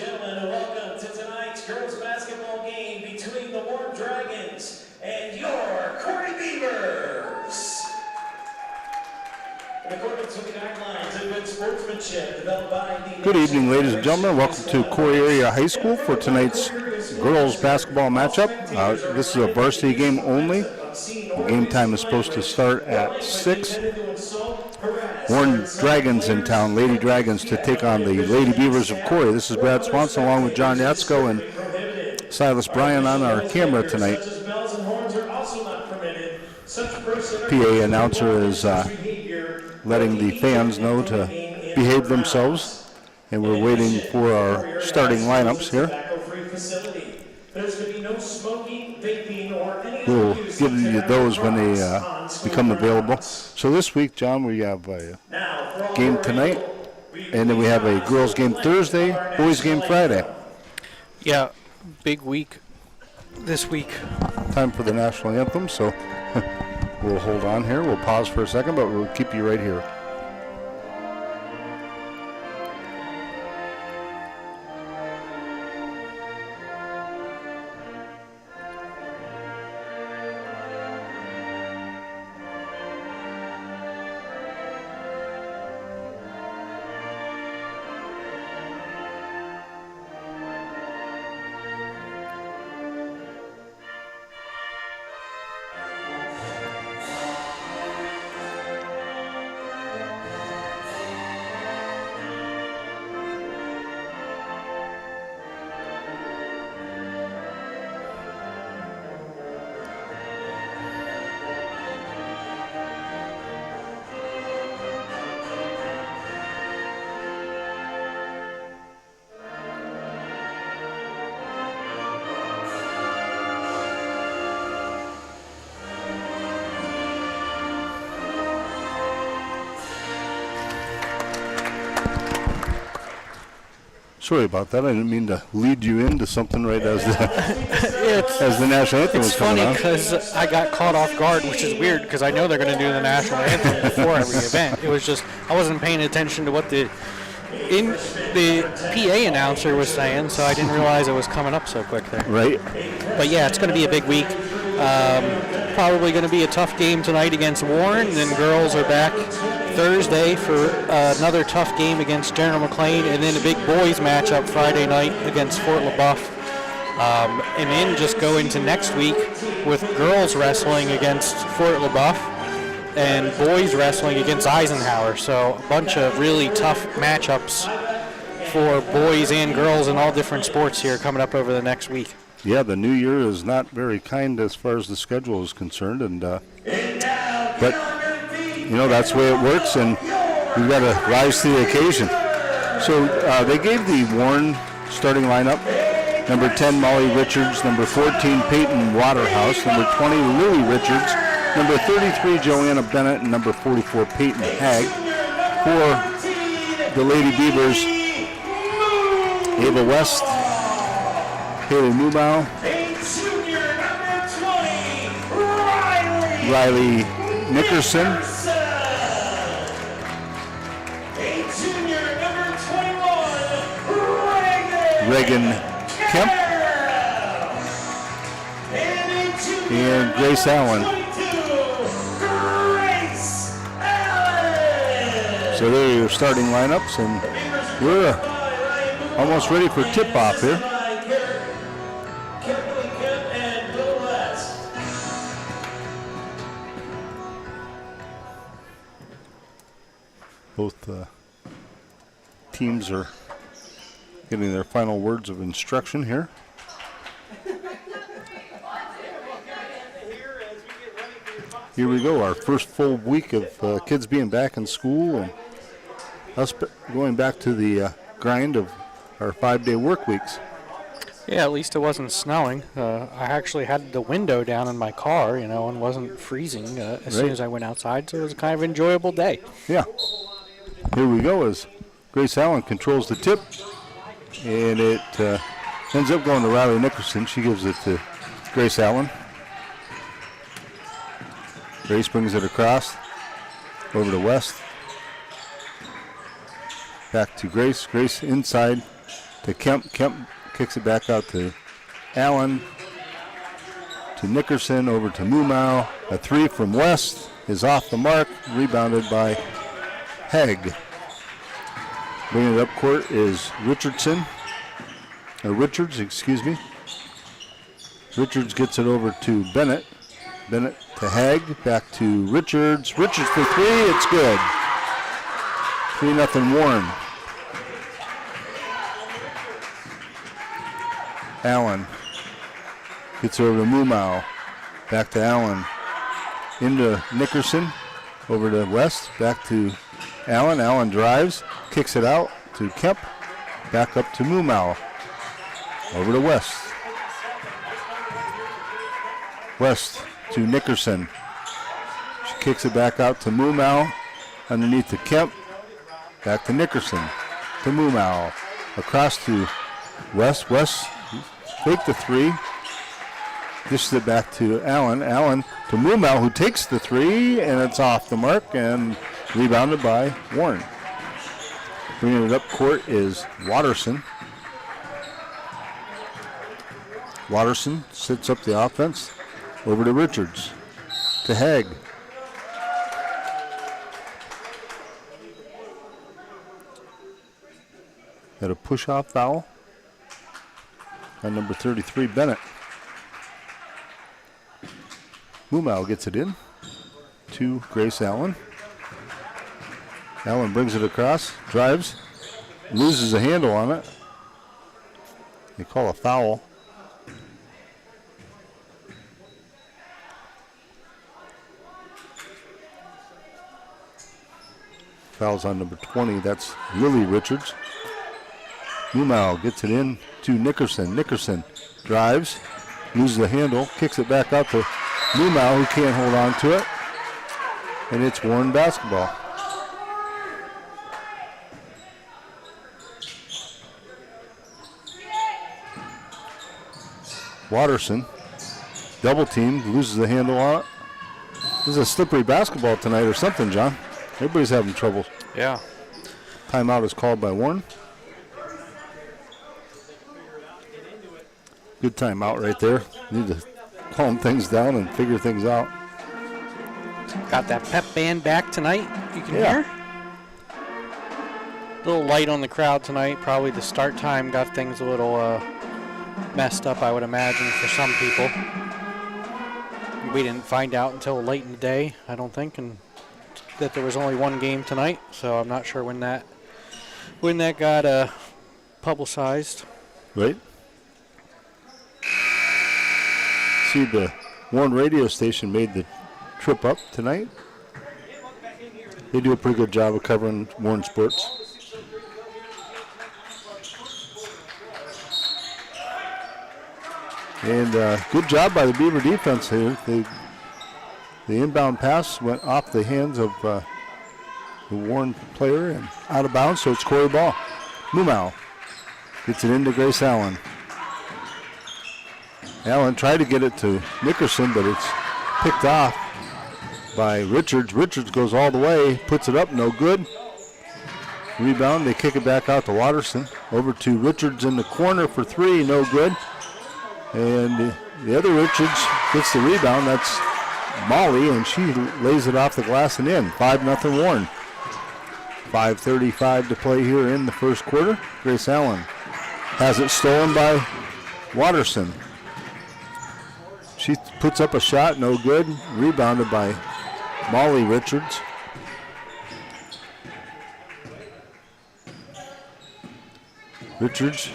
gentlemen, welcome to tonight's girls basketball game between the Warm Dragons and your Corry Beavers. In accordance with the guidelines of good sportsmanship developed by the... Good evening, ladies and gentlemen. Welcome to Corry Area High School for tonight's girls basketball matchup. This is a varsity game only. The game time is supposed to start at 6. Warren Dragons in town, Lady Dragons, to take on the Lady Beavers of Corry. This is Brad Swanson along with John Yatsko and Silas Bryan on our camera tonight. PA announcer is letting the fans know to behave themselves, and we're waiting for our starting lineups here. We'll give you those when they become available. So this week, John, we have a game tonight, and then we have a girls game Thursday, boys game Friday. Yeah, big week this week. Time for the national anthem, so we'll hold on here. We'll pause for a second, but we'll keep you right here. Sorry about that. I didn't mean to lead you into something right as the national anthem was coming on. It's funny because I got caught off guard, which is weird because I know they're going to do the national anthem before every event. It was just I wasn't paying attention to what the PA announcer was saying, so I didn't realize it was coming up so quick there. Right. But yeah, it's going to be a big week. Probably going to be a tough game tonight against Warren. Then girls are back Thursday for another tough game against General McLean, and then a big boys matchup Friday night against Fort LaBeouf. And then just go into next week with girls wrestling against Fort LaBeouf and boys wrestling against Eisenhower. So a bunch of really tough matchups for boys and girls in all different sports here coming up over the next week. Yeah, the new year is not very kind as far as the schedule is concerned, and but you know that's the way it works, and we've got to rise to the occasion. So they gave the Warren starting lineup: number 10 Molly Richards, number 14 Peyton Waterhouse, number 20 Louie Richards, number 33 Joanna Bennett, and number 44 Peyton Hagg. For the Lady Beavers, Ava West, Haley Mubau, Riley Nickerson, Reagan Kemp, and Grace Allen. So there are your starting lineups, and we're almost ready for tip-off here. Both teams are getting their final words of instruction here. Here we go, our first full week of kids being back in school and us going back to the grind of our 5-day work weeks. Yeah, at least it wasn't snowing. I actually had the window down in my car, you know, and wasn't freezing as soon as I went outside, so it was a kind of enjoyable day. Yeah. Here we go as Grace Allen controls the tip, and it ends up going to Riley Nickerson. She gives it to Grace Allen. Grace brings it across over to West. Back to Grace. Grace inside to Kemp. Kemp kicks it back out to Allen. To Nickerson, over to Mumau. A three from West is off the mark. Rebounded by Haig. Bringing it up court is Richards, excuse me. Richards gets it over to Bennett. Bennett to Haig, back to Richards. Richards for three, it's good. 3-0 Warren. Allen gets over to Mumau. Back to Allen. Into Nickerson. Over to West. Back to Allen. Allen drives. Kicks it out to Kemp. Back up to Mumau. Over to West. West to Nickerson. She kicks it back out to Mumau. Underneath to Kemp. Back to Nickerson. To Mumau. Across to West. West fake the three. Dishes it back to Allen. Allen to Mumau, who takes the three, and it's off the mark and rebounded by Warren. Bringing it up court is Watterson. Watterson sits up the offense. Over to Richards. To Haig. Got a push-off foul on number 33, Bennett. Mumau gets it in to Grace Allen. Allen brings it across, drives, loses a handle on it. They call a foul. Foul's on number 20, that's Lily Richards. Mumau gets it in to Nickerson. Nickerson drives, loses the handle, kicks it back out to Mumau, who can't hold on to it. And it's Warren basketball. Watterson, double teamed, loses the handle on it. This is a slippery basketball tonight or something, John. Everybody's having trouble. Yeah. Timeout is called by Warren. Good timeout right there. Need to calm things down and figure things out. Got that pep band back tonight, you can hear. A little light on the crowd tonight. Probably the start time got things a little messed up, I would imagine, for some people. We didn't find out until late in the day, I don't think, and that there was only one game tonight, so I'm not sure when that got publicized. Right. See, the Warren radio station made the trip up tonight. They do a pretty good job of covering Warren sports. And good job by the Beaver defense here. The inbound pass went off the hands of the Warren player and out of bounds, so it's Corry ball. Mumau gets it into Grace Allen. Allen tried to get it to Nickerson, but it's picked off by Richards. Richards goes all the way, puts it up, no good. Rebound, they kick it back out to Watterson. Over to Richards in the corner for three, no good. And the other Richards gets the rebound, that's Molly, and she lays it off the glass and in. 5-0 Warren. 5:35 to play here in the first quarter. Grace Allen has it stolen by Watterson. She puts up a shot, no good. Rebounded by Molly Richards. Richards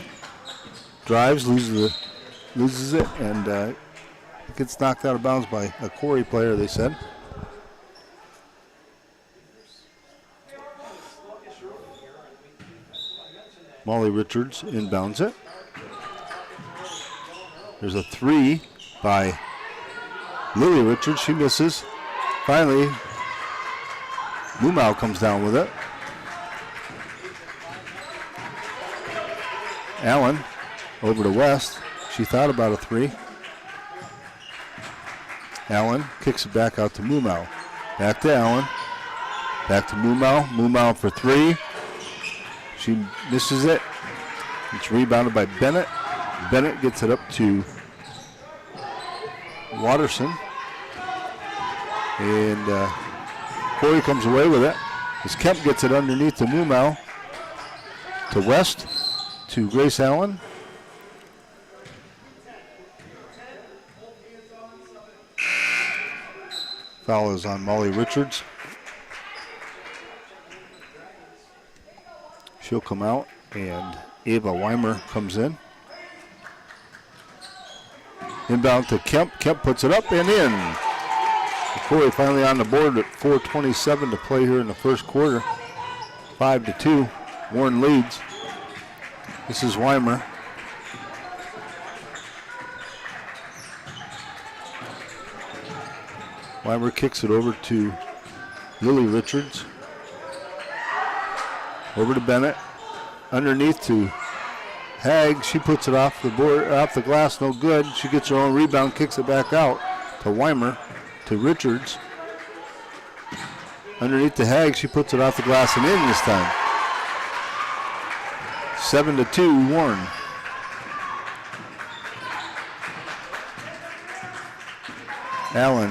drives, loses it, and gets knocked out of bounds by a Corry player, they said. Molly Richards inbounds it. There's a three by Lily Richards. She misses. Finally, Mumau comes down with it. Allen over to West. She thought about a three. Allen kicks it back out to Mumau. Back to Allen. Back to Mumau. Mumau for three. She misses it. It's rebounded by Bennett. Bennett gets it up to Watterson. And Corry comes away with it. As Kemp gets it underneath to Mumau. To West. To Grace Allen. Foul is on Molly Richards. She'll come out, and Ava Weimer comes in. Inbound to Kemp. Kemp puts it up and in. Corry finally on the board at 4:27 to play here in the first quarter. 5-2. Warren leads. This is Weimer. Weimer kicks it over to Lily Richards. Over to Bennett. Underneath to Hag. She puts it off the board, off the glass, no good. She gets her own rebound, kicks it back out to Weimer, to Richards. Underneath to Hag. She puts it off the glass and in this time. 7-2, Warren. Allen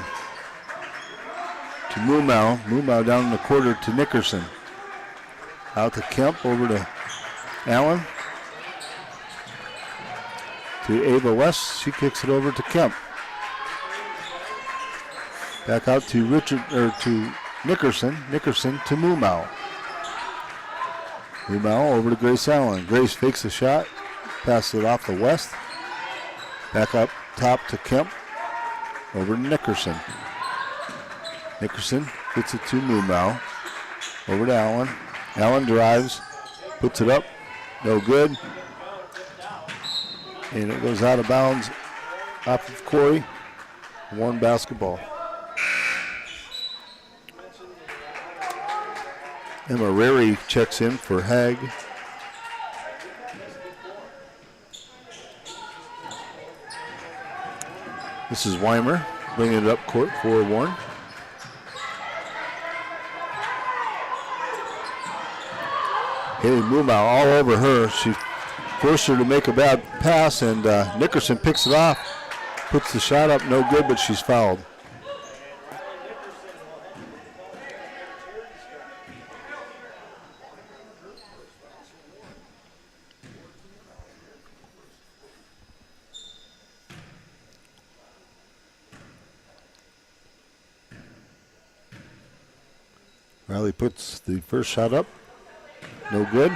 to Mumau. Mumau down in the quarter to Nickerson. Out to Kemp, over to Allen. To Ava West. She kicks it over to Kemp. Back out to to Nickerson. Nickerson to Mumau. Mumau over to Grace Allen. Grace fakes the shot. Passes it off to West. Back up top to Kemp. Over to Nickerson. Nickerson gets it to Mumau. Over to Allen. Allen drives. Puts it up. No good. And it goes out of bounds off of Corry. Warren basketball. Emma Rary checks in for Hag. This is Weimer bringing it up court for Warren. Haley Mumau all over her. She forced her to make a bad pass, and Nickerson picks it off. Puts the shot up, no good, but she's fouled. Riley puts the first shot up. No good.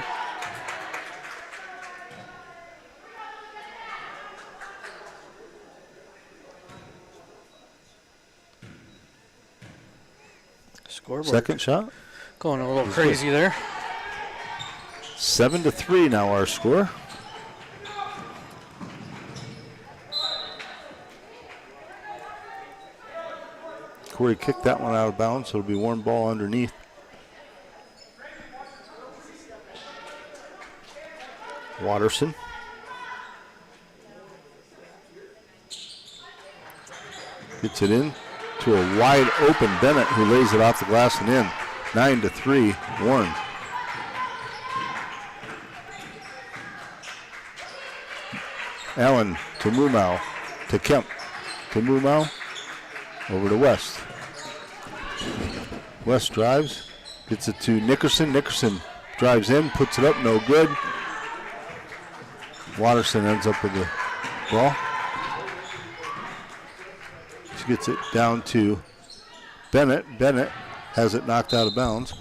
Scoreboard. Second shot. Going a little crazy there. 7-3 now our score. Corry kicked that one out of bounds, so it'll be Warren ball underneath. Watterson. Gets it in to a wide open Bennett, who lays it off the glass and in. 9-3, Warren. Allen to Mumau, to Kemp, to Mumau, over to West. West drives, gets it to Nickerson. Nickerson drives in, puts it up, no good. Watterson ends up with the ball. She gets it down to Bennett. Bennett has it knocked out of bounds.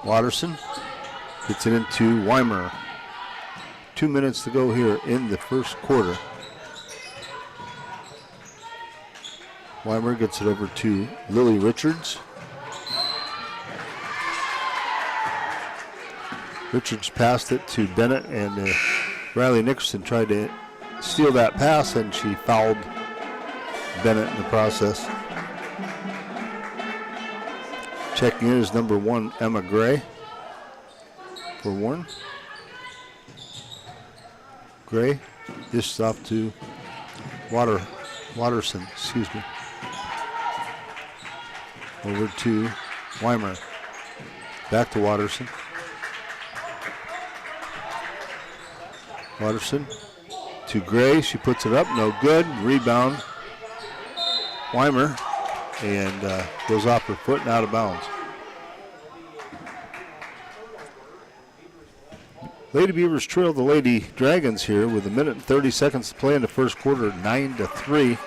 Watterson gets it into Weimer. 2 minutes to go here in the first quarter. Weimer gets it over to Lily Richards. Richards passed it to Bennett, and Riley Nickerson tried to steal that pass, and she fouled Bennett in the process. Checking in is number 1, Emma Gray, for Warren. Gray dishes off to Watterson, excuse me. Over to Weimer. Back to Watterson. Watterson to Gray. She puts it up. No good. Rebound. Weimer. And goes off her foot and out of bounds. Lady Beavers trail the Lady Dragons here with 1 minute and 30 seconds to play in the first quarter, 9-3.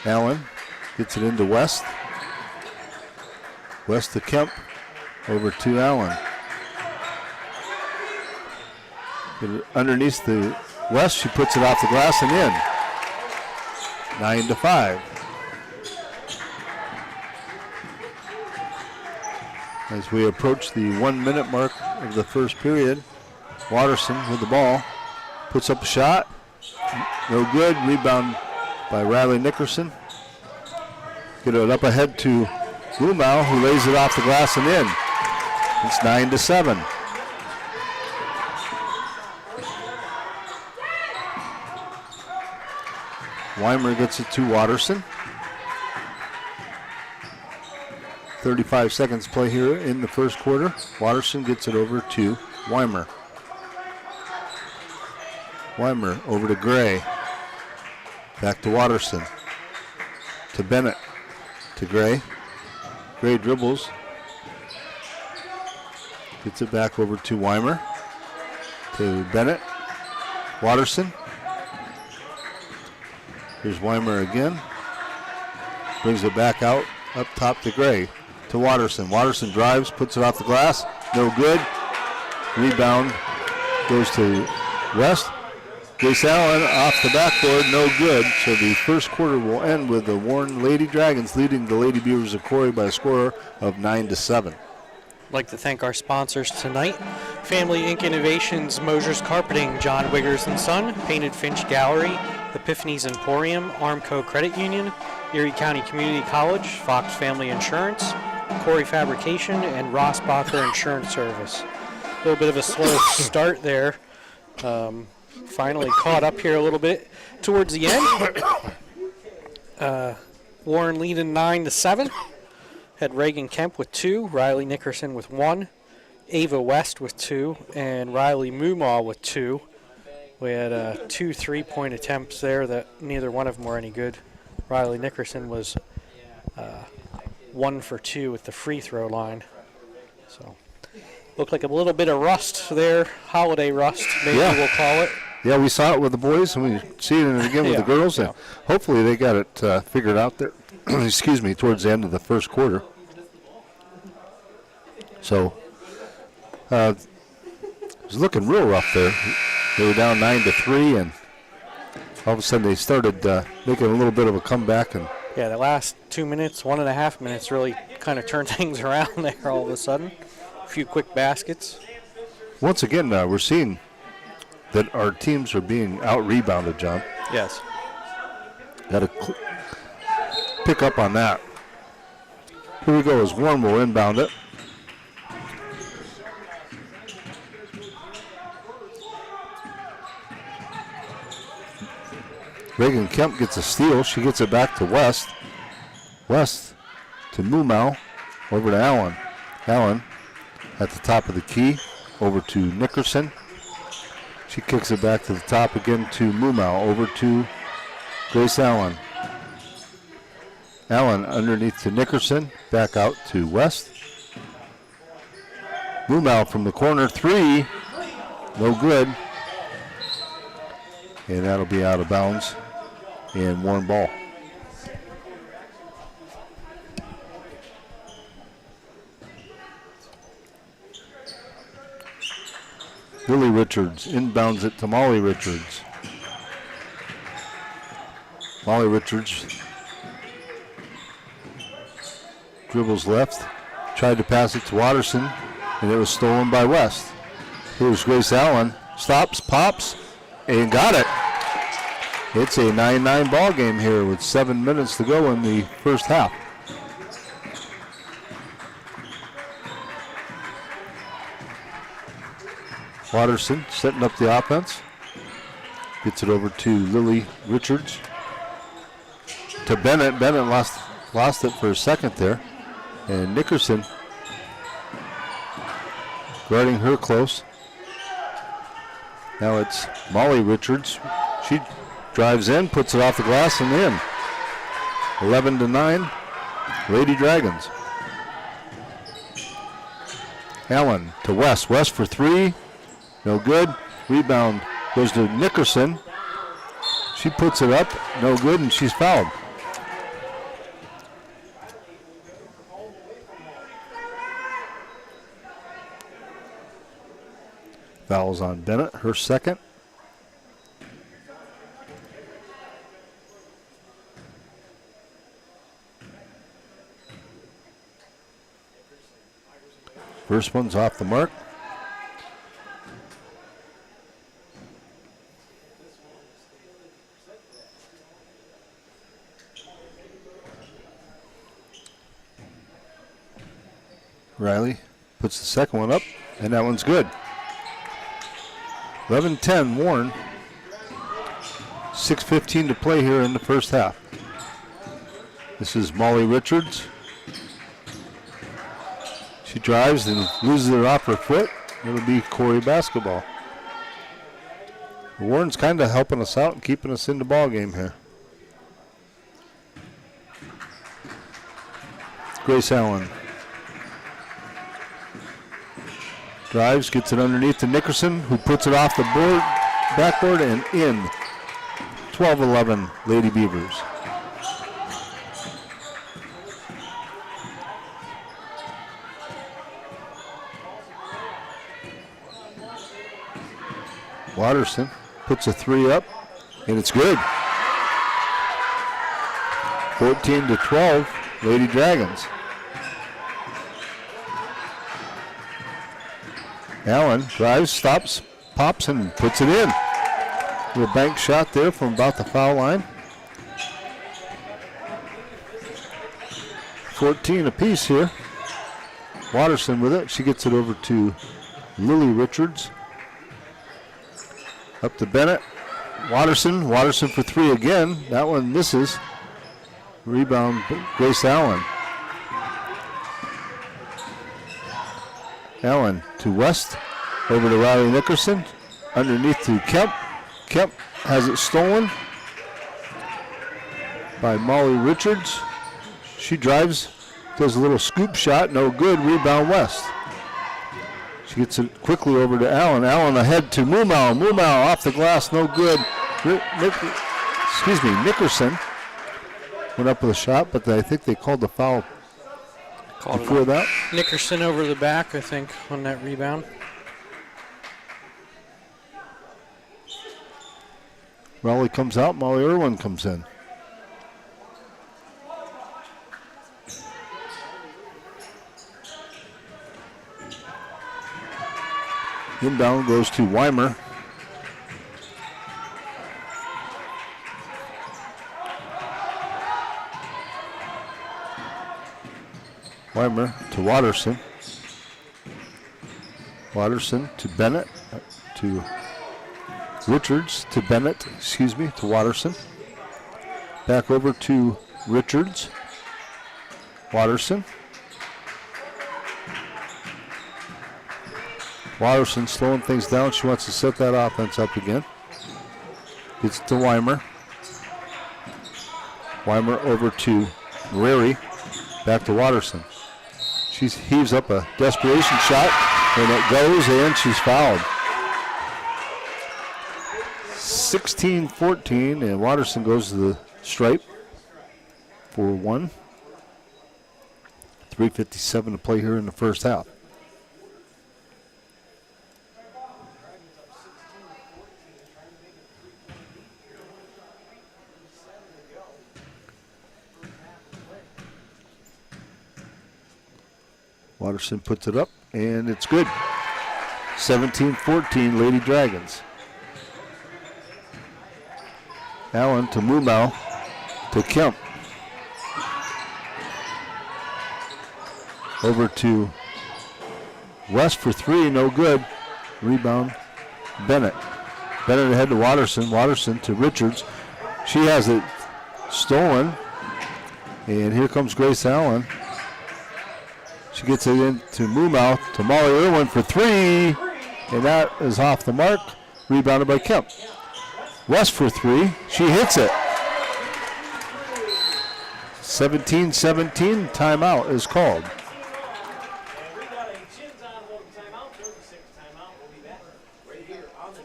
Allen gets it into West. West to Kemp. Over to Allen. Underneath the West, she puts it off the glass and in. 9-5. As we approach the 1 minute mark of the first period, Watterson with the ball, puts up a shot, no good, rebound by Riley Nickerson. Get it up ahead to Blumau, who lays it off the glass and in. It's 9-7. Weimer gets it to Watterson. 35 seconds play here in the first quarter. Watterson gets it over to Weimer. Weimer over to Gray. Back to Watterson. To Bennett. To Gray. Gray dribbles. Gets it back over to Weimer. To Bennett. Watterson. Here's Weimer again. Brings it back out up top to Gray. To Watterson. Watterson drives, puts it off the glass. No good. Rebound goes to West. Grace Allen off the backboard, no good. So the first quarter will end with the Warren Lady Dragons leading the Lady Beavers of Corry by a score of 9-7. I'd like to thank our sponsors tonight. Family Inc. Innovations, Mosier's Carpeting, John Wiggers & Son, Painted Finch Gallery, Epiphany's Emporium, Armco Credit Union, Erie County Community College, Fox Family Insurance, Corry Fabrication, and Rossbacher Insurance Service. A little bit of a slow start there. Finally caught up here a little bit towards the end. Warren leading 9-7. Had Reagan Kemp with 2, Riley Nickerson with 1, Ava West with 2, and Riley Mumaw with 2. We had 2 3-point attempts there that neither one of them were any good. Riley Nickerson was 1 for 2 at the free throw line. So looked like a little bit of rust there, holiday rust, maybe we'll call it. Yeah, we saw it with the boys, and we see it again with the girls, and hopefully they got it figured out there, excuse me, towards the end of the first quarter. So, it was looking real rough there. They were down 9-3, and all of a sudden they started making a little bit of a comeback. And yeah, the last 2 minutes, 1.5 minutes really kind of turned things around there all of a sudden. A few quick baskets. Once again, we're seeing that our teams are being out-rebounded, John. Yes. Got to pick up on that. Here we go as Warren will inbound it. Reagan Kemp gets a steal. She gets it back to West. West to Mumau. Over to Allen. Allen at the top of the key. Over to Nickerson. She kicks it back to the top again to Mumau. Over to Grace Allen. Allen underneath to Nickerson. Back out to West. Mumau from the corner. 3. No good. And that'll be out of bounds. And Warren ball. Lily Richards inbounds it to Molly Richards. Molly Richards dribbles left, tried to pass it to Watterson, and it was stolen by West. Here's Grace Allen, stops, pops, and got it. It's a 9-9 ball game here with 7 minutes to go in the first half. Watterson setting up the offense. Gets it over to Lily Richards. To Bennett. Bennett lost it for a second there. And Nickerson guarding her close. Now it's Molly Richards. She drives in, puts it off the glass and in. 11-9, Lady Dragons. Allen to West. West for three. No good. Rebound goes to Nickerson. She puts it up. No good, and she's fouled. Fouls on Bennett, her second. First one's off the mark. Riley puts the second one up, and that one's good. 11-10 Warren. 6:15 to play here in the first half. This is Molly Richards. She drives and loses it off her foot. It'll be Corry basketball. Warren's kind of helping us out and keeping us in the ball game here. Grace Allen. Drives, gets it underneath to Nickerson, who puts it off the backboard and in. 12-11 Lady Beavers. Watterson puts a three up, and it's good. 14-12 Lady Dragons. Allen drives, stops, pops, and puts it in. Little bank shot there from about the foul line. 14 apiece here. Watterson with it. She gets it over to Lily Richards. Up to Bennett. Watterson for three again. That one misses. Rebound, Grace Allen. Allen to West, over to Riley Nickerson, underneath to Kemp. Kemp has it stolen by Molly Richards. She drives, does a little scoop shot, no good, rebound West. She gets it quickly over to Allen. Allen ahead to Mumau. Mumau off the glass, no good. Nickerson went up with a shot, but I think they called the foul before that. Nickerson over the back, I think, on that rebound. Raleigh comes out, Molly Irwin comes in. Inbound goes to Weimer. Weimer to Watterson. Watterson to Bennett. To Richards to Bennett, to Watterson. Back over to Richards. Watterson. Watterson slowing things down. She wants to set that offense up again. Gets to Weimer. Weimer over to Rary. Back to Watterson. She heaves up a desperation shot, and it goes, and she's fouled. 16-14, and Watterson goes to the stripe for one. 3:57 to play here in the first half. Watterson puts it up, and it's good. 17-14, Lady Dragons. Allen to Mumau to Kemp. Over to West for three, no good. Rebound, Bennett. Bennett ahead to Watterson. Watterson to Richards. She has it stolen. And here comes Grace Allen. She gets it into Moomow to Molly Irwin for three. And that is off the mark. Rebounded by Kemp. West for three. She hits it. 17-17. Timeout is called.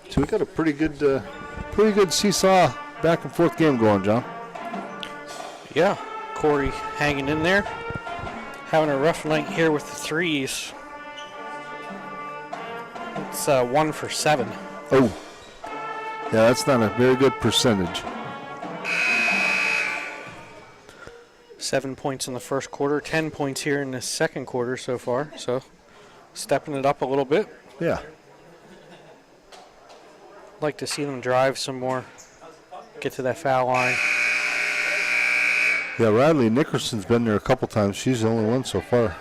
So we got a pretty good seesaw back and forth game going, John. Yeah, Corry hanging in there. Having a rough night here with the threes. It's 1 for 7. Oh, yeah, that's not a very good percentage. 7 points in the first quarter, 10 points here in the second quarter so far. So stepping it up a little bit. Yeah. Like to see them drive some more, get to that foul line. Yeah, Riley Nickerson's been there a couple times. She's the only one so far.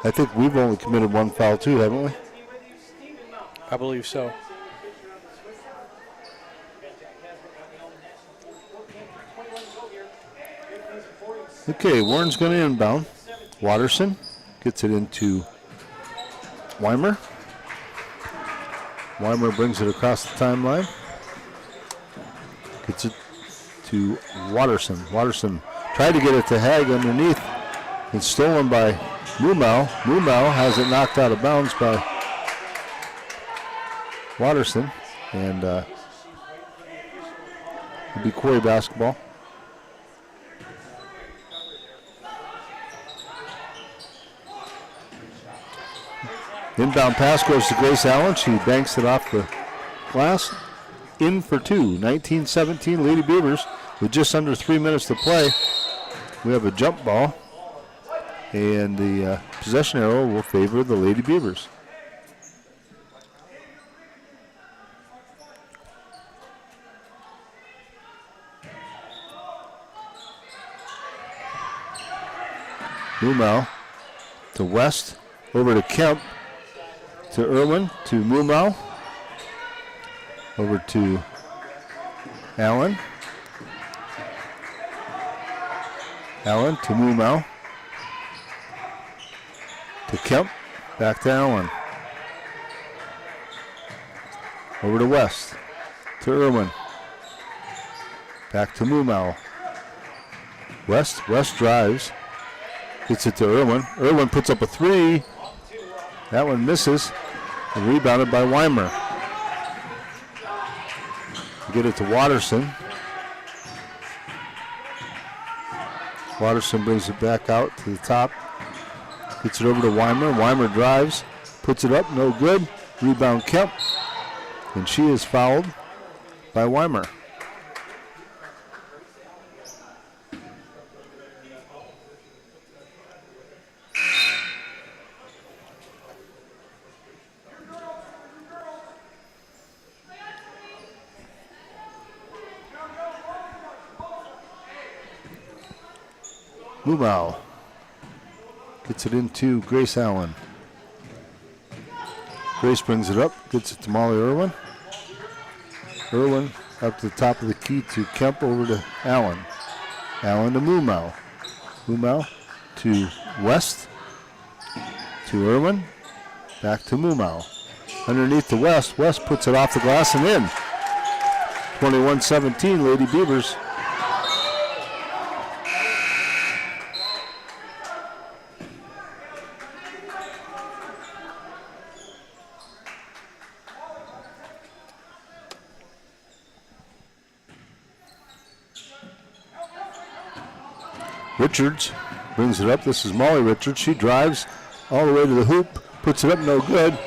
I think we've only committed one foul too, haven't we? I believe so. Okay, Warren's going to inbound. Watterson gets it into Weimer. Weimer brings it across the timeline. Gets it to Watterson. Watterson tried to get it to Hag underneath. It's stolen by Moomow. Moomow has it knocked out of bounds by Watterson. And it'll be Corry basketball. Inbound pass goes to Grace Allen. She banks it off the glass. In for two. 19-17 Lady Beavers with just under 3 minutes to play. We have a jump ball. And the possession arrow will favor the Lady Beavers. Moomow to West. Over to Kemp. To Irwin, to Moomow, over to Allen. Allen to Moomow, to Kemp, back to Allen. Over to West, to Irwin, back to Moomow. West drives, gets it to Irwin. Irwin puts up a three. That one misses. And rebounded by Weimer. Get it to Watterson. Watterson brings it back out to the top. Gets it over to Weimer. Weimer drives. Puts it up. No good. Rebound Kemp. And she is fouled by Weimer. Moomow gets it into Grace Allen. Grace brings it up, gets it to Molly Irwin. Irwin up to the top of the key to Kemp, over to Allen. Allen to Moomow. Moomow to West, to Irwin, back to Moomow. Underneath to West. West puts it off the glass and in. 21-17, Lady Beavers. Richards brings it up. This is Molly Richards. She drives all the way to the hoop, puts it up, no good.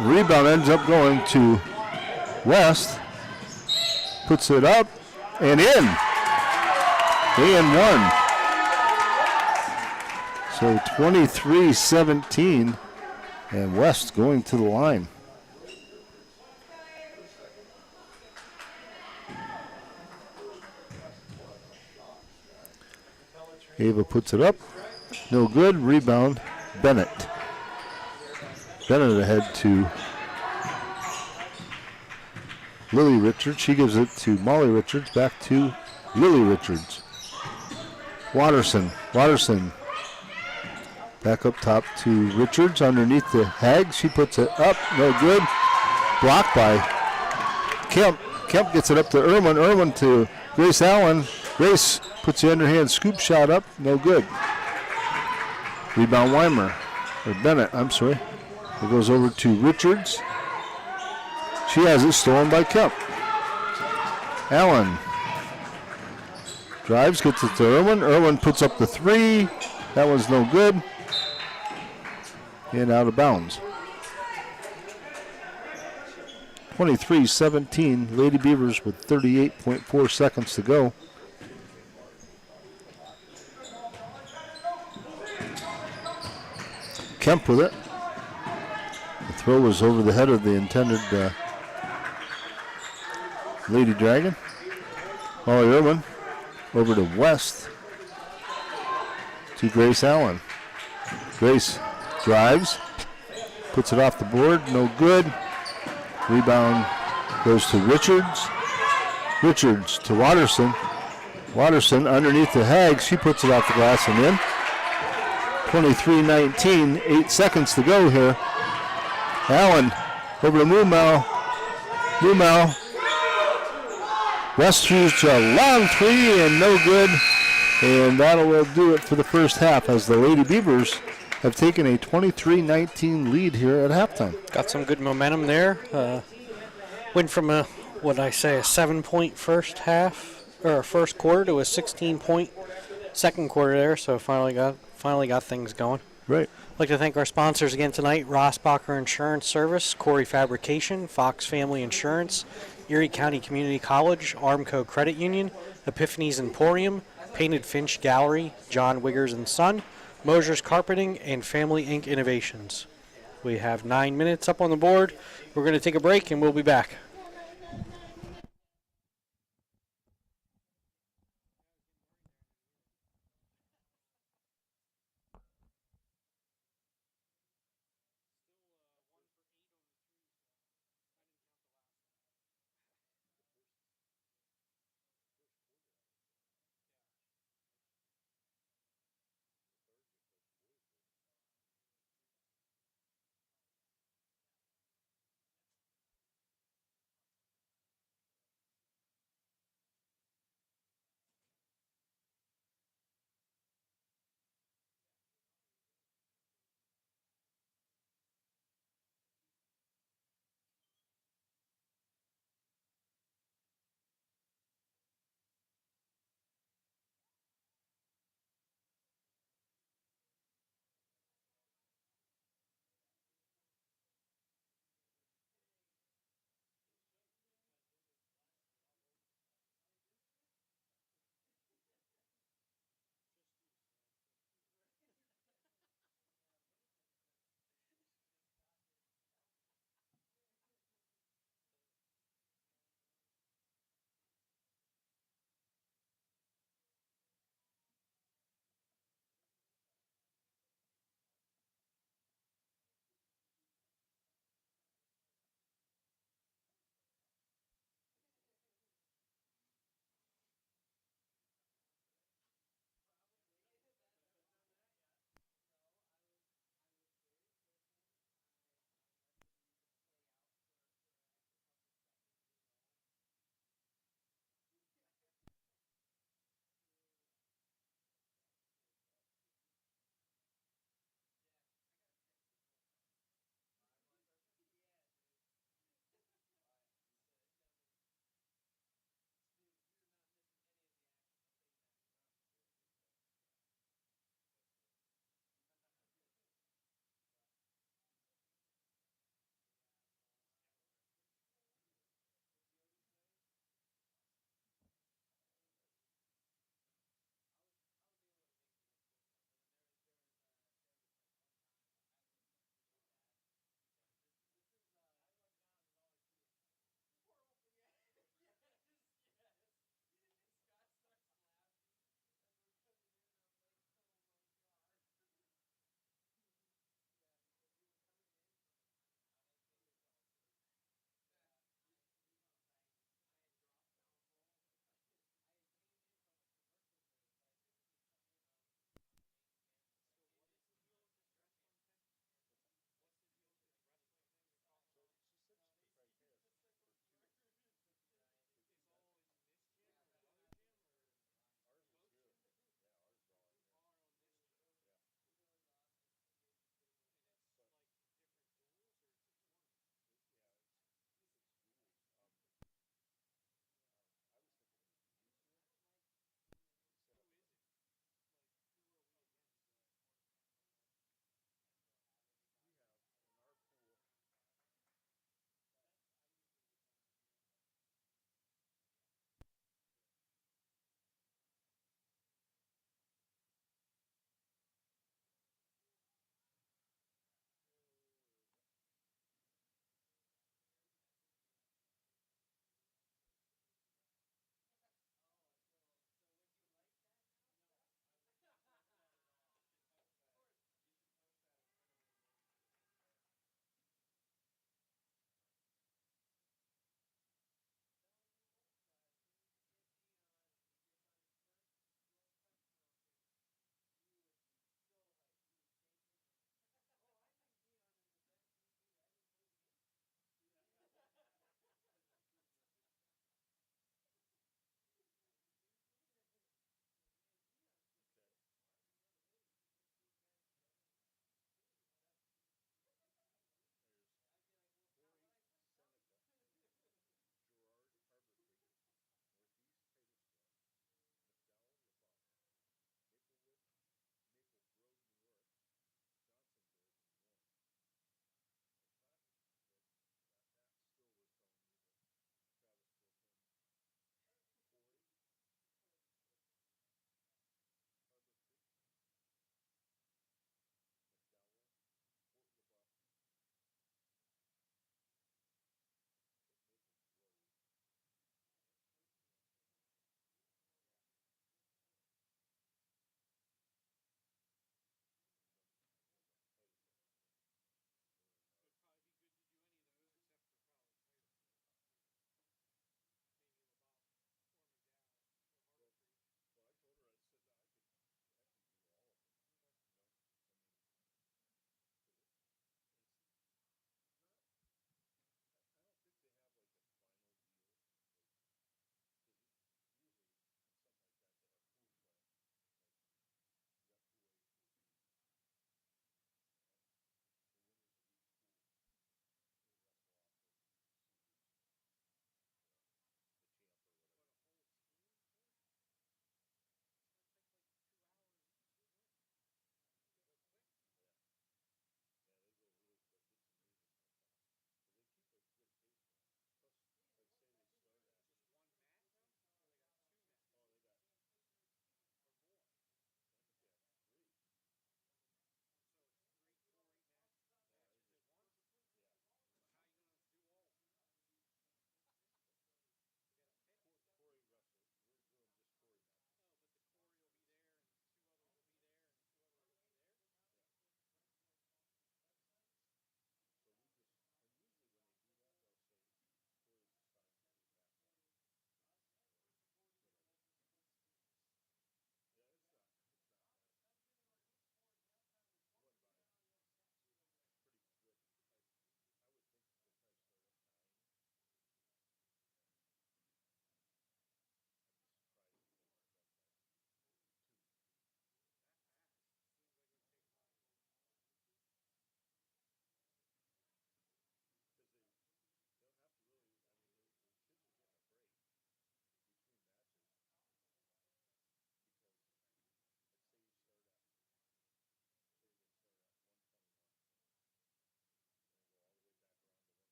Rebound ends up going to West. Puts it up and in. And one. So 23-17, and West going to the line. Ava puts it up. No good. Rebound, Bennett. Bennett ahead to Lily Richards. She gives it to Molly Richards. Back to Lily Richards. Watterson. Watterson. Back up top to Richards underneath the Hag. She puts it up. No good. Blocked by Kemp. Kemp gets it up to Irwin. Irwin to Grace Allen. Grace puts the underhand scoop shot up. No good. Rebound Weimer. Or Bennett, I'm sorry. It goes over to Richards. She has it stolen by Kemp. Allen drives, gets it to Irwin. Irwin puts up the three. That one's no good. And out of bounds. 23-17, Lady Beavers with 38.4 seconds to go. Kemp with it. The throw was over the head of the intended Lady Dragon. Molly Irwin over to West to Grace Allen. Grace drives, puts it off the board, no good. Rebound goes to Richards. Richards to Watterson. Watterson underneath the Hag. She puts it off the glass and in. 23-19, 8 seconds to go here. Allen over to Mumau. Mumau. West shoots a long three and no good. And that will do it for the first half as the Lady Beavers have taken a 23-19 lead here at halftime. Got some good momentum there. Went from a 7-point first half or first quarter to a 16-point second quarter there. So finally got things going. Right. I'd like to thank our sponsors again tonight: Rossbacher Insurance Service, Corey Fabrication, Fox Family Insurance, Erie County Community College, Armco Credit Union, Epiphany's Emporium, Painted Finch Gallery, John Wiggers and Son, Mosier's Carpeting, and Family Inc. Innovations. We have 9 minutes up on the board. We're going to take a break, and we'll be back.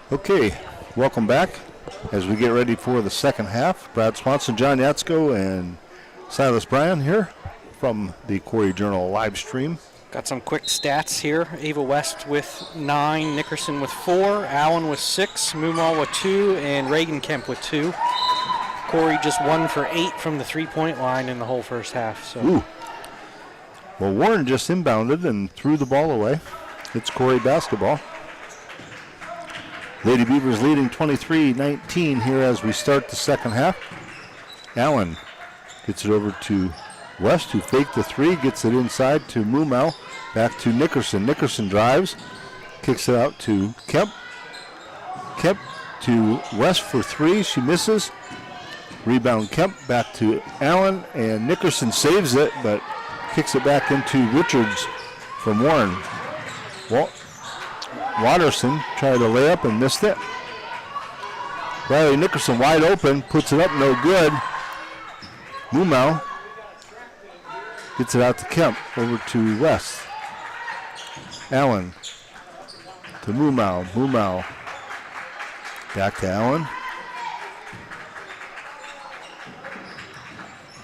Okay, welcome back as we get ready for the second half. Brad Swanson, John Yatsko, and Silas Bryan here from the Corry Journal live stream. Got some quick stats here. Ava West with 9, Nickerson with 4, Allen with 6, Moomaw with 2, and Reagan Kemp with 2. Corry just 1 for 8 from the three-point line in the whole first half. So. Ooh. Well, Warren just inbounded and threw the ball away. It's Corry basketball. Lady Beavers leading 23-19 here as we start the second half. Allen gets it over to West, who faked the three, gets it inside to Moomaw, back to Nickerson. Nickerson drives, kicks it out to Kemp. Kemp to West for three, she misses. Rebound Kemp, back to Allen, and Nickerson saves it, but kicks it back into Richards from Warren. Watterson tried to lay up and missed it. Riley Nickerson wide open, puts it up, no good. Moomaw gets it out to Kemp, over to West. Allen to Moomaw. Moomaw back to Allen.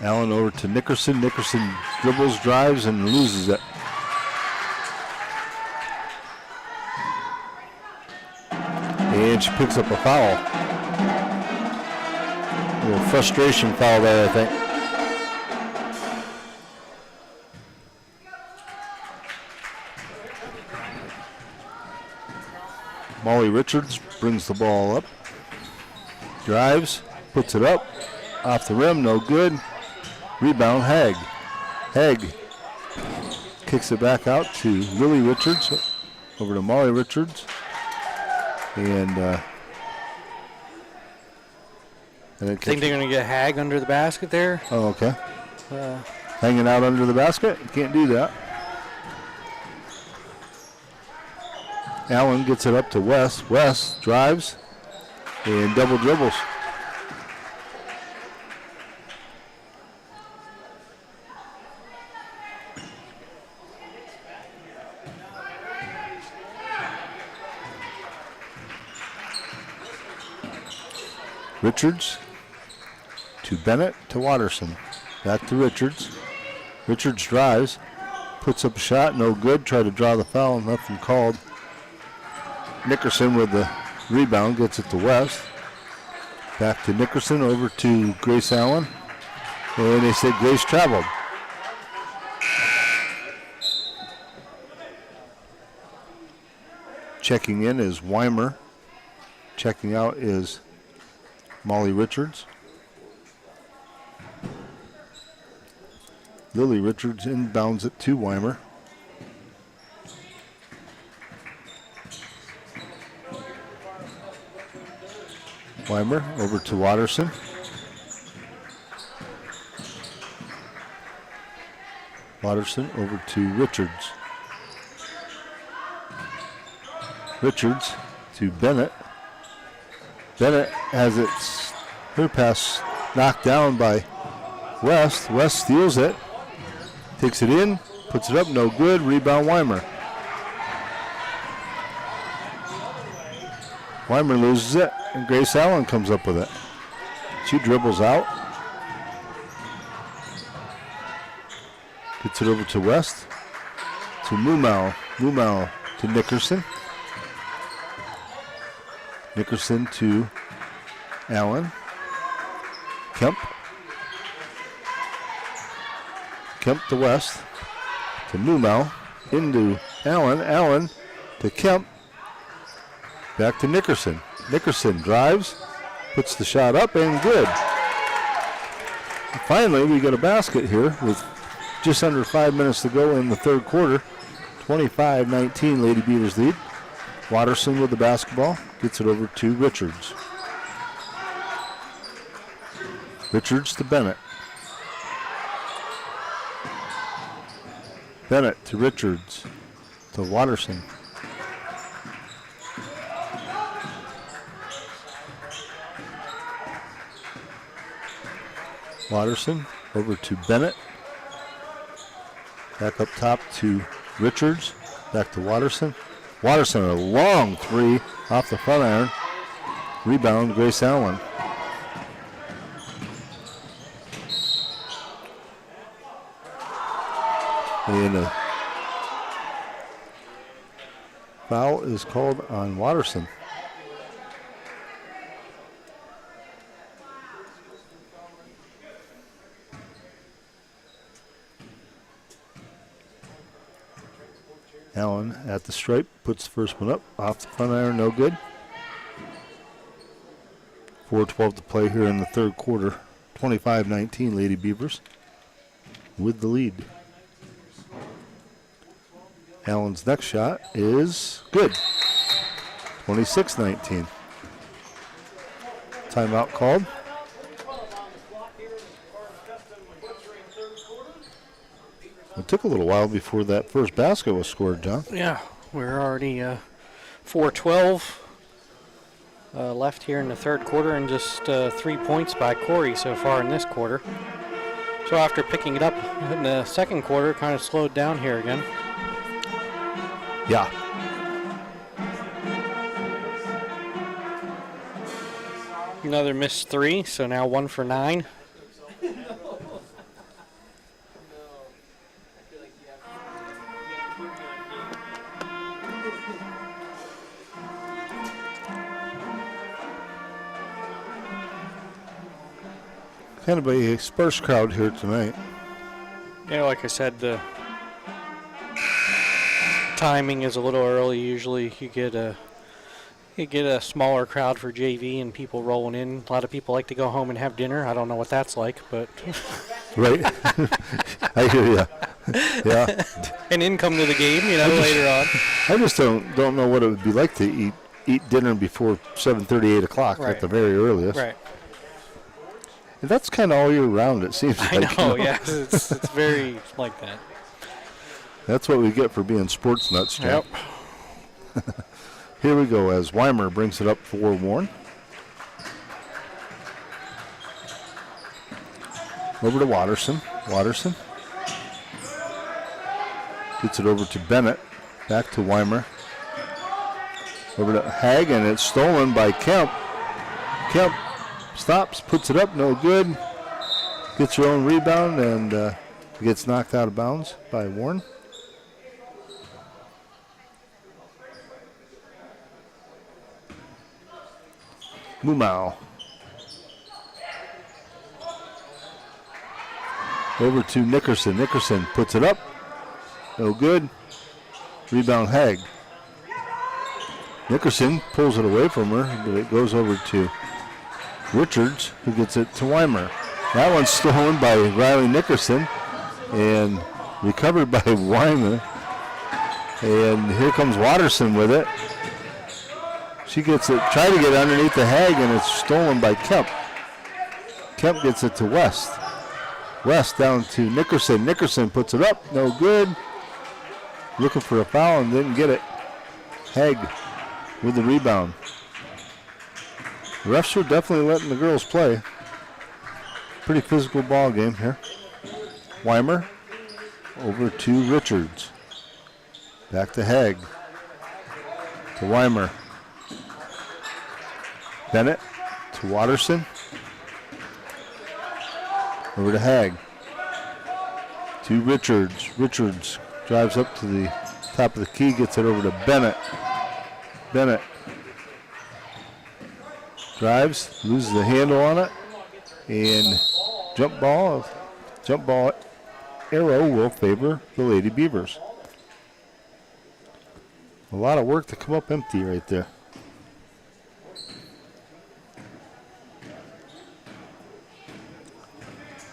Allen over to Nickerson. Nickerson dribbles, drives, and loses it. And she picks up a foul. A little frustration foul there, I think. Molly Richards brings the ball up. Drives, puts it up. Off the rim, no good. Rebound, Haig. Haig kicks it back out to Lily Richards. Over to Molly Richards. And I think they're going to get Haig under the basket there. Oh, okay. Hanging out under the basket? You can't do that. Allen gets it up to West. West drives and double dribbles. Richards to Bennett to Watterson. Back to Richards. Richards drives, puts up a shot, no good. Tried to draw the foul, nothing called. Nickerson with the rebound, gets it to West. Back to Nickerson, over to Grace Allen. And they said Grace traveled. Checking in is Weimer. Checking out is Molly Richards. Lily Richards inbounds it to Weimer. Weimer over to Watterson. Watterson over to Richards. Richards to Bennett. Bennett has her pass knocked down by West. West steals it, takes it in, puts it up, no good. Rebound Weimer. Weimer loses it, and Grace Allen comes up with it. She dribbles out. Gets it over to West. To Moomaw. Moomaw to Nickerson. Nickerson to Allen. Kemp. Kemp to West. To Moomaw. Into Allen. Allen to Kemp. Back to Nickerson. Nickerson drives. Puts the shot up and good. And finally, we get a basket here with just under 5 minutes to go in the third quarter. 25-19 Lady Beavers lead. Watterson with the basketball. Gets it over to Richards. Richards to Bennett. Bennett to Richards. To Watterson. Watterson Over to Bennett. Back up top to Richards. Back to Watterson. Watterson, a long three off the front iron. Rebound, Grace Allen. And a foul is called on Watterson. Allen at the stripe, puts the first one up, off the front iron, no good. 4:12 to play here in the third quarter. 25-19, Lady Beavers with the lead. Allen's next shot is good. 26-19. Timeout called. It took a little while before that first basket was scored, John. Yeah, we're already 4:12 left here in the third quarter, and just 3 points by Corry so far in this quarter. So after picking it up in the second quarter, kind of slowed down here again. Yeah. Another missed three, so now 1 for 9. Kind of a sparse crowd here tonight. Yeah, like I said, the timing is a little early. Usually you get a smaller crowd for JV and people rolling in. A lot of people like to go home and have dinner. I don't know what that's like, but Right? I hear you. Yeah. and then come to the game, later on. I just don't know what it would be like to eat dinner before 7:30, 8 o'clock Right. at the very earliest. Right. And that's kind of all year round, it seems I like. know, yeah. It's very like that. That's what we get for being sports nuts, John. Yep. Here we go as Weimer brings it up for Warren. Over to Watterson. Watterson gets it over to Bennett. Back to Weimer. Over to Hag, and it's stolen by Kemp. Kemp stops, puts it up, no good. Gets her own rebound and gets knocked out of bounds by Warren. Mumau. Over to Nickerson. Nickerson puts it up. No good. Rebound Hag. Nickerson pulls it away from her, but it goes over to Richards, who gets it to Weimer. That one's stolen by Riley Nickerson and recovered by Weimer. And here comes Watterson with it. She gets it, tried to get underneath the Hag, and it's stolen by Kemp. Kemp gets it to West. West down to Nickerson. Nickerson puts it up, no good. Looking for a foul and didn't get it. Hag with the rebound. The refs are definitely letting the girls play. Pretty physical ball game here. Weimer over to Richards. Back to Hag. To Weimer. Bennett to Watterson. Over to Hag. To Richards. Richards drives up to the top of the key, gets it over to Bennett. Bennett drives, loses the handle on it, and jump ball arrow will favor the Lady Beavers. A lot of work to come up empty right there.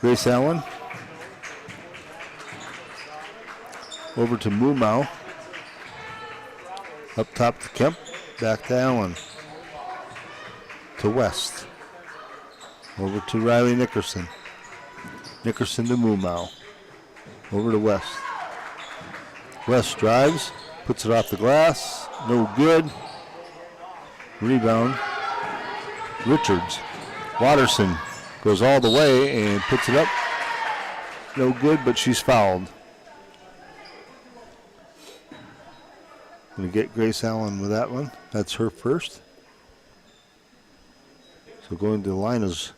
Grace Allen over to Mumau. Up top to Kemp. Back to Allen. To West. Over to Riley Nickerson. Nickerson to Mumau. Over to West. West drives. Puts it off the glass. No good. Rebound. Richards. Watterson goes all the way and puts it up. no good, but she's fouled. Going to get Grace Allen with that one. That's her first. So going to the line is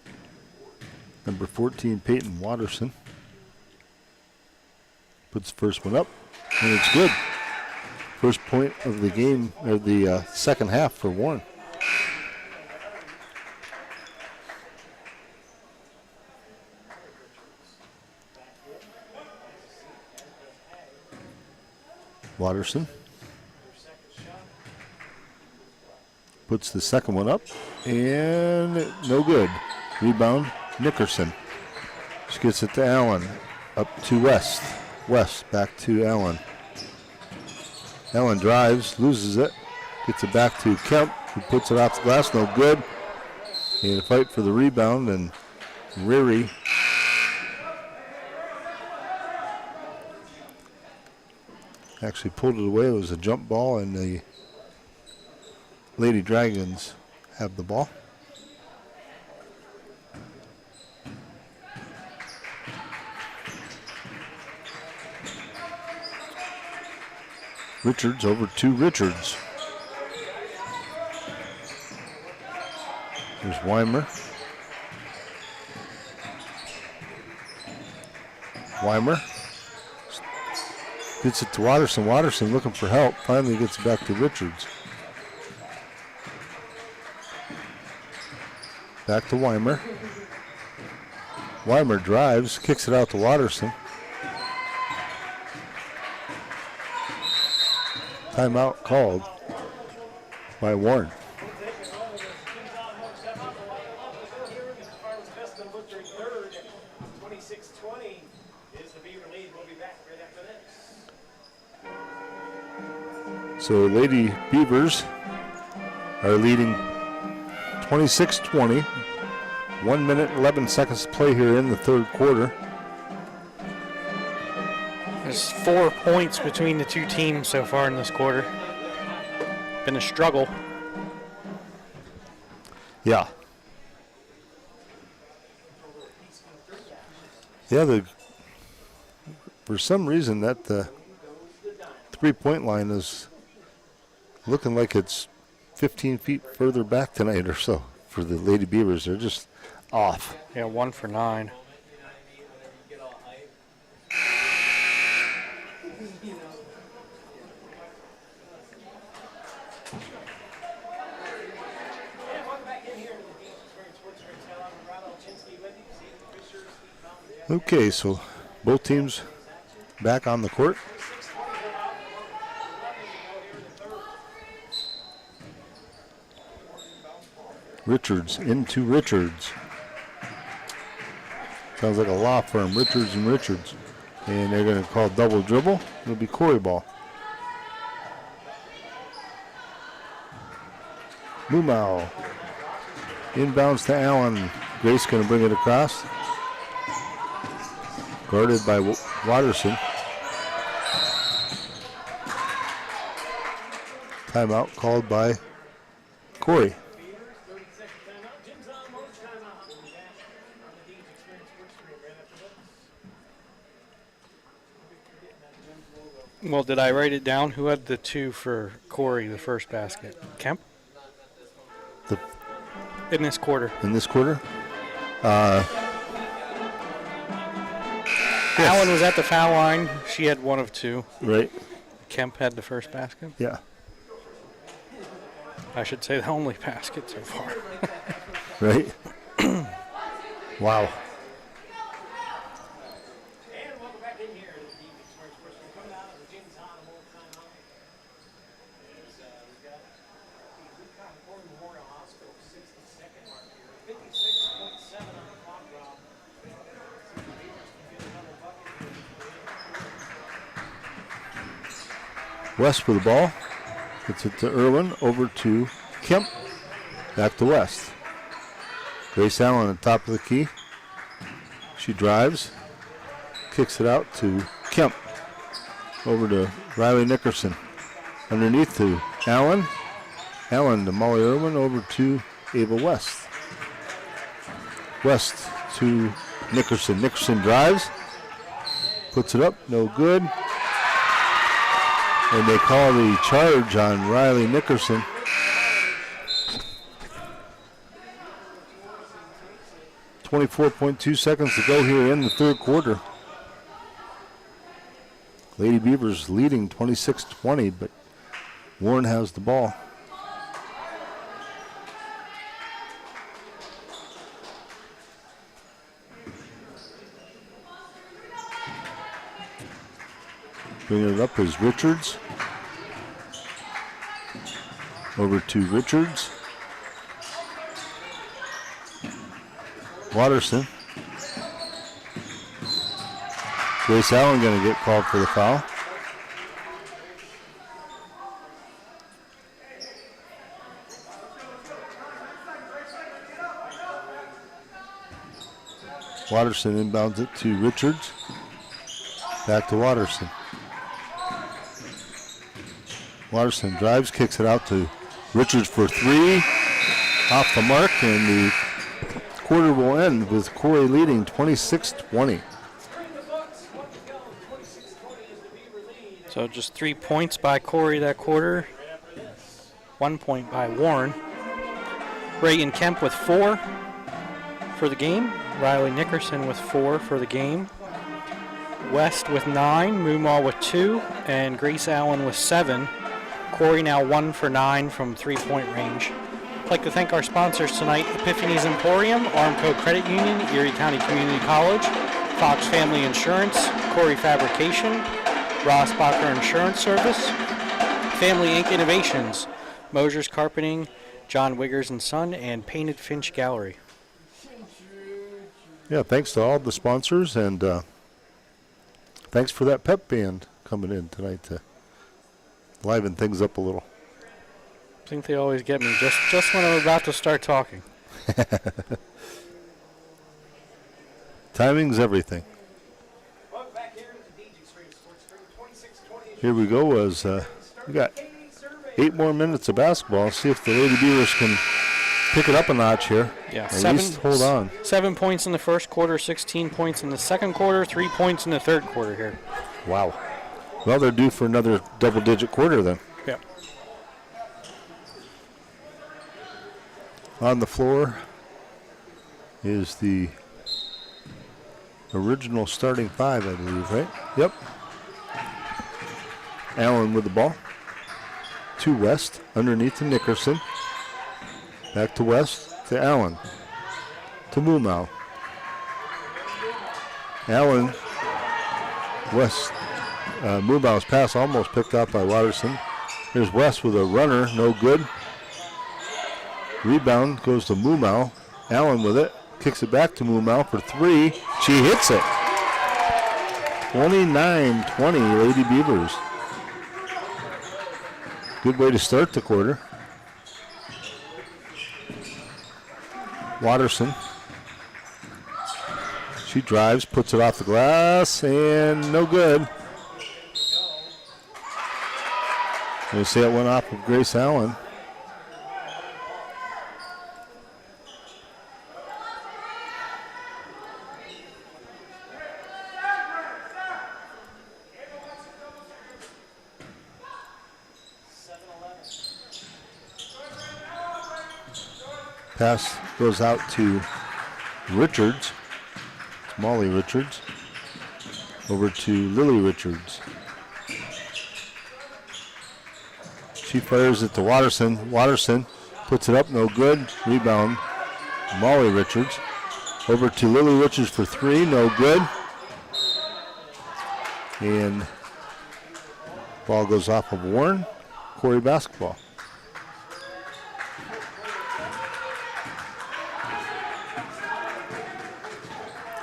number 14, Peyton Watterson. Puts the first one up, and it's good. First point of the game, or the second half for Warren. Watterson puts the second one up, and no good. Rebound, Nickerson. She gets it to Allen, up to West. West, back to Allen. Allen drives, loses it, gets it back to Kemp, who puts it off the glass, no good. And a fight for the rebound, and Riri actually pulled it away. It was a jump ball, and the Lady Dragons have the ball. Richards over to Richards. There's Weimer. Weimer gets it to Watterson. Watterson looking for help. Finally gets it back to Richards. Back to Weimer. Weimer drives, kicks it out to Watterson. Timeout called by Warren. So Lady Beavers are leading 26-20. 1 minute, 11 seconds to play here in the third quarter. There's 4 points between the two teams so far in this quarter. Been a struggle. Yeah. Yeah, for some reason that the 3-point line is looking like it's 15 feet further back tonight or so for the Lady Beavers. They're just off. Yeah, 1 for 9. Okay, so both teams back on the court. Richards into Richards. Sounds like a law firm, Richards and Richards. And they're going to call double dribble. It'll be Corry ball. Mumau. Inbounds to Allen. Grace going to bring it across. Guarded by Watterson. Timeout called by Corry. Well, did I write it down? Who had the 2 for Corry, the first basket? Kemp? In this quarter. In this quarter? Allen was at the foul line. She had 1 of 2. Right. Kemp had the first basket. Yeah. I should say the only basket so far. Right. Wow. West for the ball. Gets it to Irwin. Over to Kemp. Back to West. Grace Allen on top of the key. She drives. Kicks it out to Kemp. Over to Riley Nickerson. Underneath to Allen. Allen to Molly Irwin. Over to Ava West. West to Nickerson. Nickerson drives. puts it up, no good. And they call the charge on Riley Nickerson. .2 seconds to go here in the third quarter. Lady Beavers leading 26-20, but Warren has the ball. Bringing it up is Richards. Over to Richards. Watterson. Grace Allen going to get called for the foul. Watterson inbounds it to Richards. Back to Watterson. Watterson drives, kicks it out to Richards for three. Off the mark, and the quarter will end with Corry leading 26-20. So just 3 points by Corry that quarter. 1 point by Warren. Reagan Kemp with 4 for the game. Riley Nickerson with 4 for the game. West with 9, Moomaw with 2, and Grace Allen with 7. Corry now 1 for 9 from 3-point range. I'd like to thank our sponsors tonight: Epiphany's Emporium, Armco Credit Union, Erie County Community College, Fox Family Insurance, Corry Fabrication, Rossbacher Insurance Service, Family Inc. Innovations, Mosier's Carpeting, John Wiggers and Son, and Painted Finch Gallery. Yeah, thanks to all the sponsors, and thanks for that pep band coming in tonight to liven things up a little. I think they always get me just when I'm about to start talking. Timing's everything. Here we go as we got 8 more minutes of basketball. See if the Lady Beavers can pick it up a notch here. Yeah, At least hold on. 7 points in the first quarter, 16 points in the second quarter, 3 points in the third quarter here. Wow. Well, they're due for another double-digit quarter then. Yeah. On the floor is the original starting 5, I believe, right? Yep. Allen with the ball. To West, underneath to Nickerson. Back to West, to Allen. To Moomaw. Allen, West, Moomaw's pass almost picked up by Watterson. Here's West with a runner, no good. Rebound goes to Moomaw. Allen with it, kicks it back to Moomaw for 3. She hits it. 29-20, Lady Beavers. Good way to start the quarter. Watterson. She drives, puts it off the glass, and no good. They say it went off of Grace Allen. Pass goes out to Richards. It's Molly Richards. Over to Lily Richards. She fires it to Watterson. Watterson puts it up, no good. Rebound, Molly Richards. Over to Lily Richards for 3, no good. And ball goes off of Warren. Corry basketball.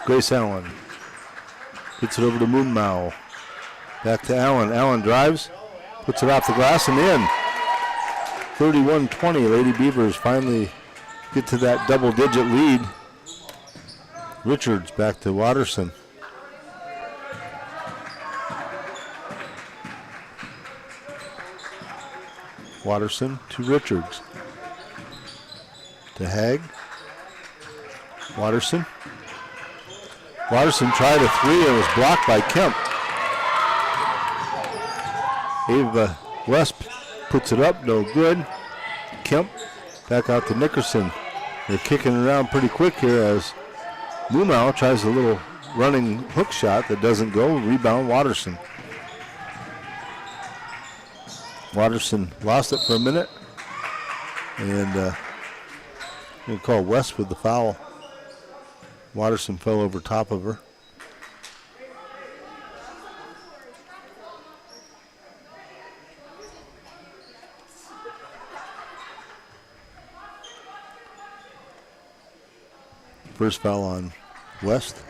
Grace Allen gets it over to Moomaw. Back to Allen. Allen drives, puts it off the glass and in. 31-20. Lady Beavers finally get to that double-digit lead. Richards back to Watterson. Watterson to Richards. To Haig. Watterson. Watterson tried a three. It was blocked by Kemp. Ava West puts it up, no good. Kemp back out to Nickerson. They're kicking around pretty quick here as Mumau tries a little running hook shot that doesn't go. Rebound Watterson. Watterson lost it for a minute. And we'll call West with the foul. Watterson fell over top of her. First foul on West.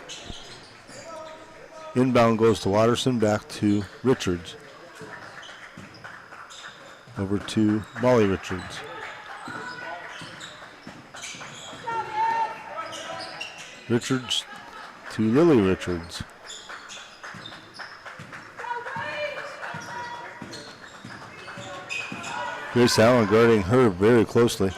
Inbound goes to Watterson, back to Richards. Over to Molly Richards. Richards to Lily Richards. Grace Allen guarding her very closely.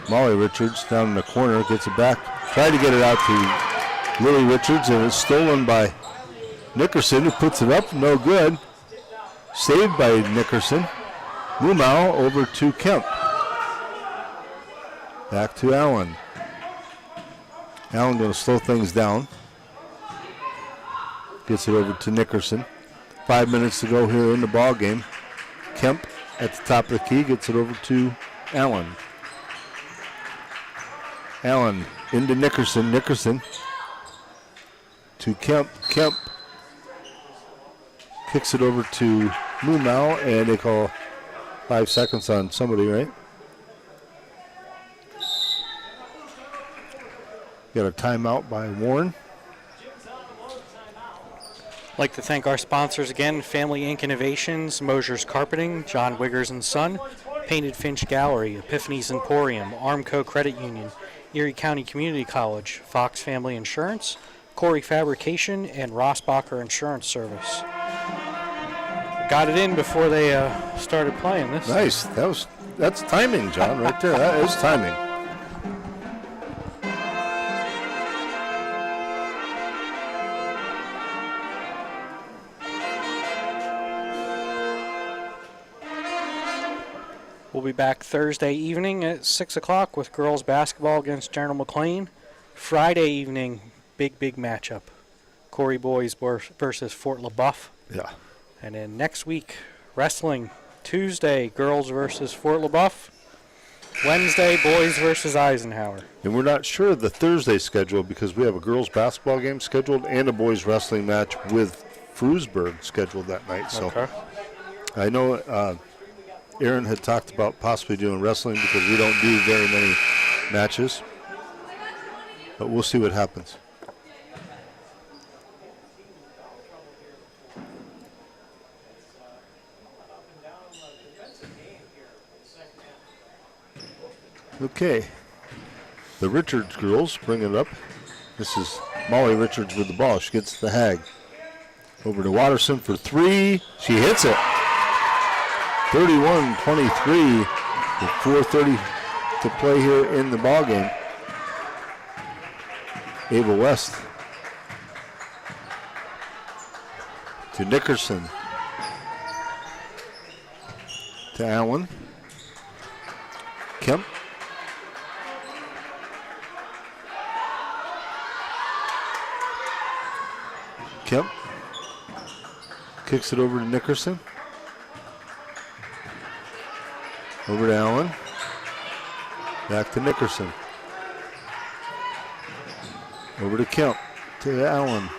Molly Richards down in the corner, gets it back. Tried to get it out to Lily Richards, and it's stolen by Nickerson, who puts it up, no good. Saved by Nickerson. Mumau over to Kemp. Back to Allen. Allen going to slow things down. Gets it over to Nickerson. 5 minutes to go here in the ball game. Kemp at the top of the key gets it over to Allen. Allen into Nickerson. Nickerson to Kemp. Kemp kicks it over to Mumau, and they call 5 seconds on somebody, right? Got a timeout by Warren. I'd like to thank our sponsors again, Family Inc. Innovations, Mosier's Carpeting, John Wiggers and Son, Painted Finch Gallery, Epiphany's Emporium, Armco Credit Union, Erie County Community College, Fox Family Insurance, Corry Fabrication, and Rossbacher Insurance Service. Got it in before they started playing this. Nice. That's timing, John, right there. That is timing. We'll be back Thursday evening at 6 o'clock with girls basketball against General McLean. Friday evening, big matchup. Corry boys versus Fort LaBeouf. Yeah. And then next week, wrestling. Tuesday, girls versus Fort LaBeouf. Wednesday, boys versus Eisenhower. And we're not sure of the Thursday schedule because we have a girls basketball game scheduled and a boys wrestling match with Frewsburg scheduled that night. So Okay. I know Aaron had talked about possibly doing wrestling because we don't do very many matches. But we'll see what happens. Okay. The Richards girls bring it up. This is Molly Richards with the ball. She gets the hag. Over to Watterson for three. She hits it. 31-23 with 4:30 to play here in the ball game. Ava West to Nickerson to Allen. Kemp. Kemp kicks it over to Nickerson. Over to Allen. Back to Nickerson. Over to Kemp. To Allen.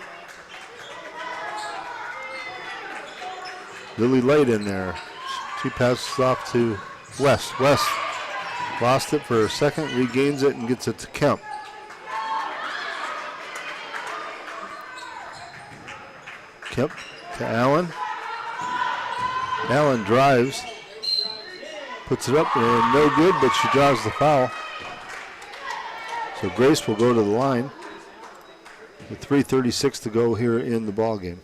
Lily Light in there. She passes off to West. West lost it for a second, regains it, and gets it to Kemp. Kemp to Allen. Allen drives. Puts it up and no good, but she draws the foul. So Grace will go to the line with 3:36 to go here in the ball game.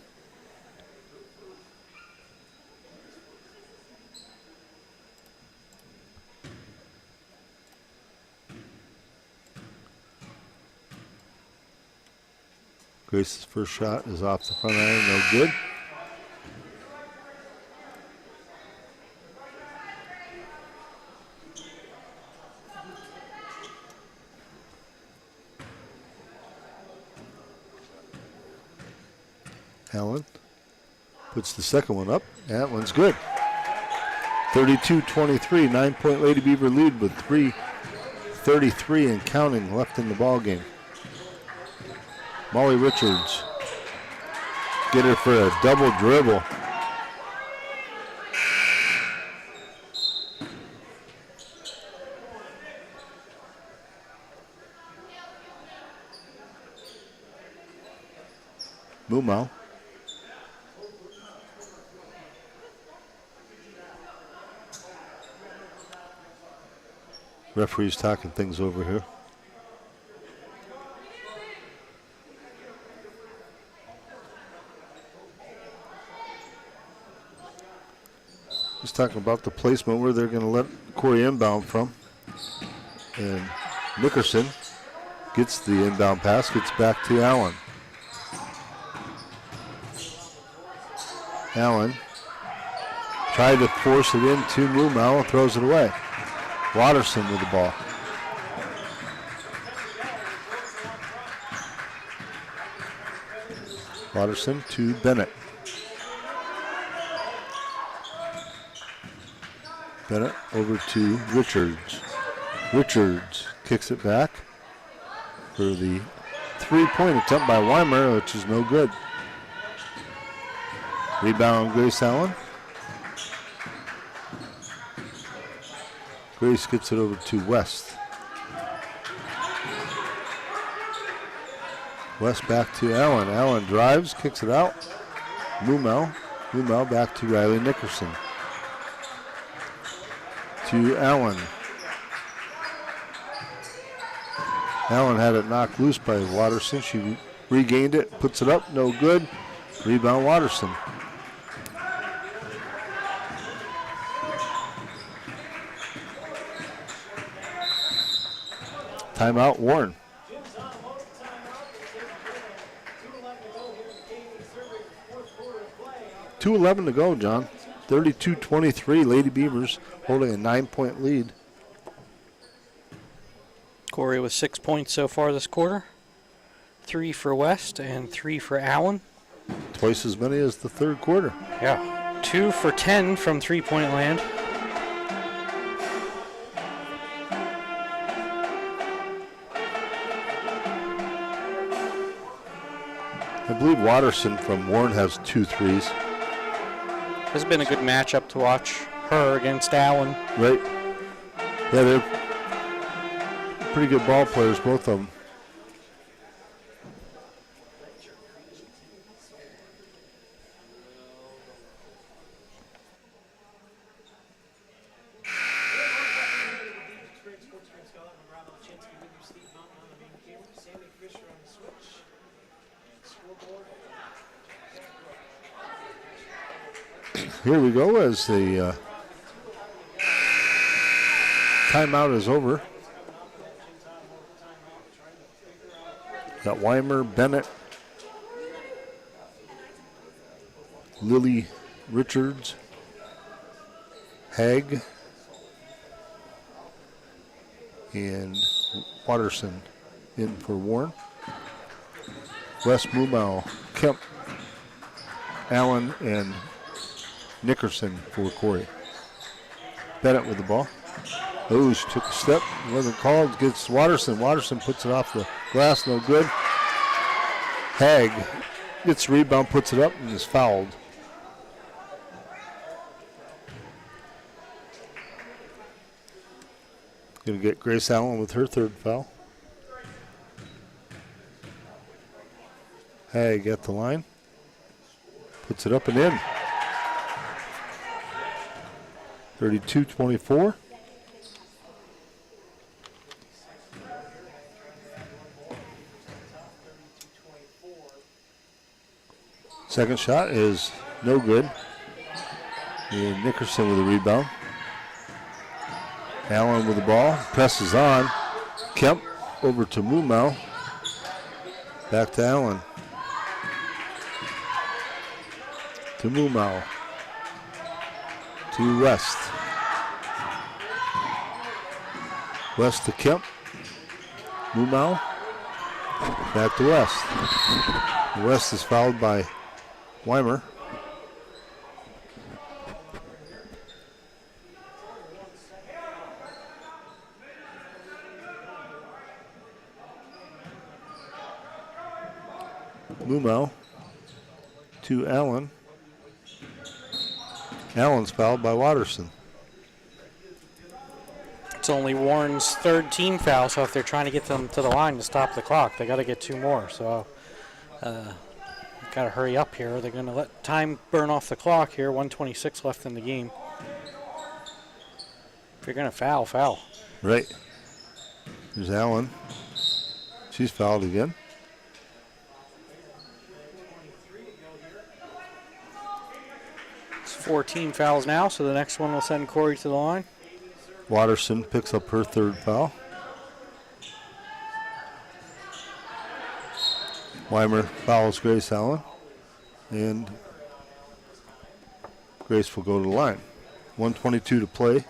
Grace's first shot is off the front iron, no good. Allen puts the second one up. That one's good. 32-23, 9-point Lady Beaver lead with 3:33 and counting left in the ball game. Molly Richards get her for a double dribble. Mumau. Referee's talking things over here. He's talking about the placement where they're going to let Corry inbound from. And Nickerson gets the inbound pass, gets back to Allen. Allen tried to force it into Mumau and throws it away. Watterson with the ball. Watterson to Bennett. Bennett over to Richards. Richards kicks it back for the three-point attempt by Weimer, which is no good. Rebound, Grace Allen. Grace gets it over to West. West back to Allen. Allen drives, kicks it out. Mumau. Mumau back to Riley Nickerson. To Allen. Allen had it knocked loose by Watterson. She regained it, puts it up, no good. Rebound, Watterson. Timeout, Warren. 2:11 to go, John. 32-23, Lady Beavers holding a 9-point lead. Corry with 6 points so far this quarter. 3 for West and 3 for Allen. Twice as many as the third quarter. Yeah. 2 for 10 from three-point land. I believe Watterson from Warren has 2 threes. This has been a good matchup to watch her against Allen. Right. Yeah, they're pretty good ball players, both of them. Here we go as the timeout is over. Got Weimer, Bennett, Lily Richards, Haig, and Watterson in for Warren. West Mumau, Kemp, Allen, and Nickerson for Corry. Bennett with the ball. Oh, she took a step, wasn't called, gets Watterson. Watterson puts it off the glass, no good. Haig gets the rebound, puts it up, and is fouled. Going to get Grace Allen with her third foul. Haig at the line. Puts it up and in. 32-24. Second shot is no good. And Nickerson with a rebound. Allen with the ball. Presses on. Kemp over to Mumau. Back to Allen. to Mumau. To West. West to Kemp. Mumau. Back to West. West is fouled by Weimer. Mumau to Allen. Allen's fouled by Watterson. It's only Warren's third team foul, so if they're trying to get them to the line to stop the clock, they got to get 2 more. So, got to hurry up here. They're going to let time burn off the clock here. 1:26 left in the game. If you're going to foul, foul. Right. There's Allen. She's fouled again. It's 4 team fouls now, so the next one will send Corry to the line. Watterson picks up her 3rd foul. Weimer fouls Grace Allen. And Grace will go to the line. 1:22 to play.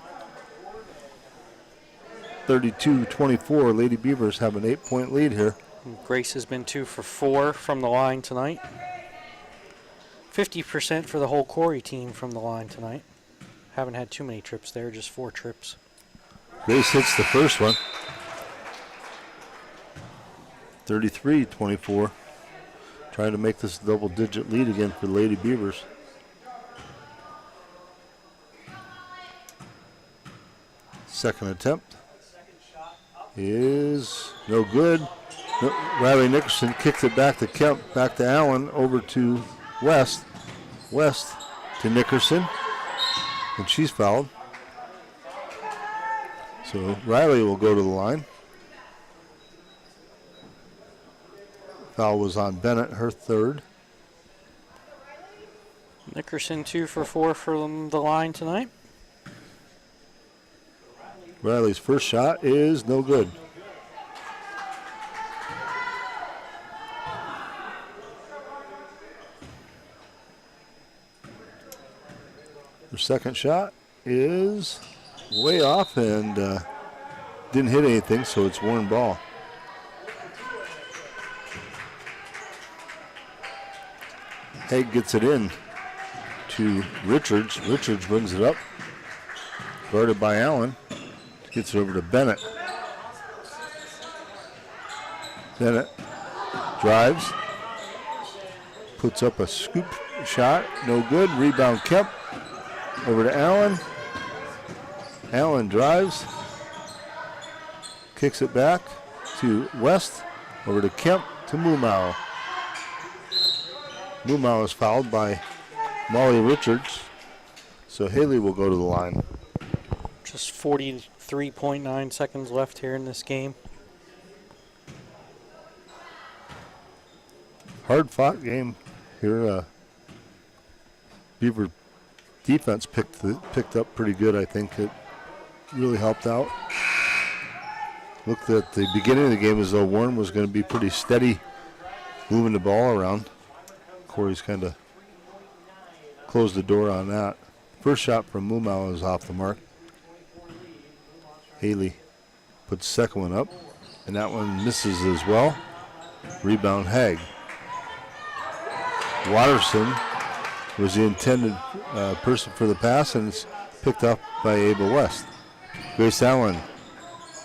32-24. Lady Beavers have an 8-point lead here. Grace has been 2 for 4 from the line tonight. 50% for the whole Corry team from the line tonight. Haven't had too many trips there, just 4 trips. Grace hits the first one. 33-24. Trying to make this a double-digit lead again for Lady Beavers. Second attempt is no good. Riley Nickerson kicked it back to Kemp, back to Allen, over to West. West to Nickerson, and she's fouled. So Riley will go to the line. Foul was on Bennett, her 3rd. Nickerson 2 for 4 from the line tonight. Riley's first shot is no good. Her second shot is way off and didn't hit anything, so it's Warren ball. Haig gets it in to Richards. Richards brings it up. Guarded by Allen. Gets it over to Bennett. Bennett drives. Puts up a scoop shot. No good. Rebound Kemp. Over to Allen. Allen drives. Kicks it back to West. Over to Kemp to Mumau. Mumau is fouled by Molly Richards. So Haley will go to the line. Just 43.9 seconds left here in this game. Hard fought game here. Beaver defense picked up pretty good, I think. It really helped out. Looked at the beginning of the game as though Warren was going to be pretty steady moving the ball around. Corry's kind of closed the door on that. First shot from Mumau is off the mark. Haley puts the second one up, and that one misses as well. Rebound Haig. Watterson was the intended person for the pass, and it's picked up by Ava West. Grace Allen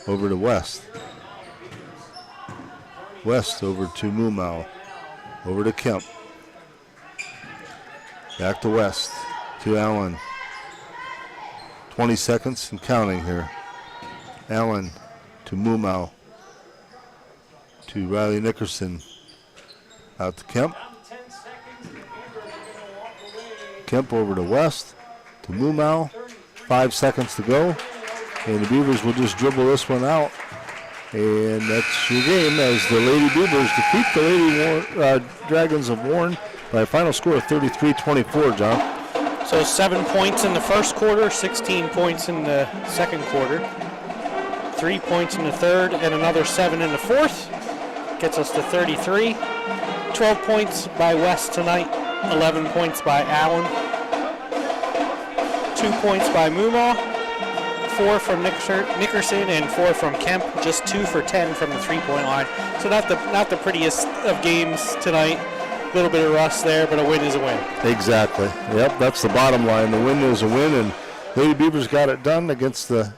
over to West. West over to Mumau. Over to Kemp. Back to West. To Allen. 20 seconds and counting here. Allen to Mumau. To Riley Nickerson. Out to Kemp. Kemp over to West. To Mumau. 5 seconds to go. And the Beavers will just dribble this one out. And that's your game as the Lady Beavers defeat the Lady Dragons of Warren by a final score of 33-24, John. So 7 points in the first quarter, 16 points in the second quarter, 3 points in the third, and another 7 in the fourth. Gets us to 33. 12 points by West tonight 11 points by Allen, 2 points by Muma, 4 from Nickerson, and 4 from Kemp. Just 2 for 10 from the three-point line. So not the prettiest of games tonight. A little bit of rust there, but a win is a win. Exactly. Yep, that's the bottom line. The win is a win, and Lady Beavers got it done against the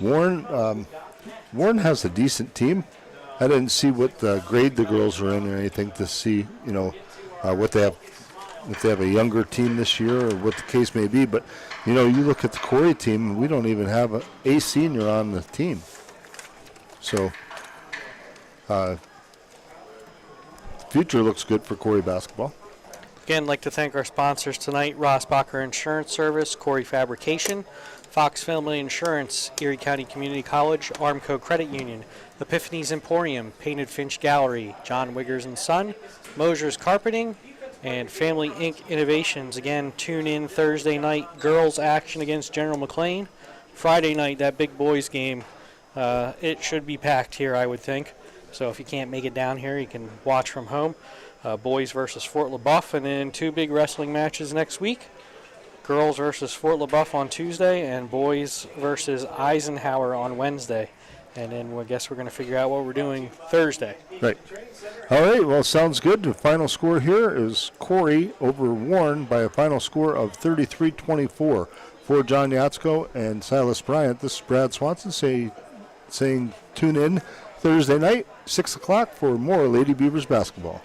Warren. Warren has a decent team. I didn't see what grade the girls were in or anything to see, what they have, if they have a younger team this year or what the case may be. But, you look at the Corry team, and we don't even have a senior on the team. So, future looks good for Corry basketball. Again, I'd like to thank our sponsors tonight, Rossbacher Insurance Service, Corry Fabrication, Fox Family Insurance, Erie County Community College, Armco Credit Union, Epiphany's Emporium, Painted Finch Gallery, John Wiggers & Son, Mosier's Carpeting, and Family Inc. Innovations. Again, tune in Thursday night, girls action against General McLean. Friday night, that big boys game. It should be packed here, I would think. So if you can't make it down here, you can watch from home. Boys versus Fort LaBeouf, and then 2 big wrestling matches next week. Girls versus Fort LaBeouf on Tuesday, and boys versus Eisenhower on Wednesday. And then I guess we're going to figure out what we're doing Thursday. Right. All right, well, sounds good. The final score here is Corry over Warren by a final score of 33-24. For John Yatsko and Silas Bryant, this is Brad Swanson saying tune in Thursday night, 6 o'clock for more Lady Beavers basketball.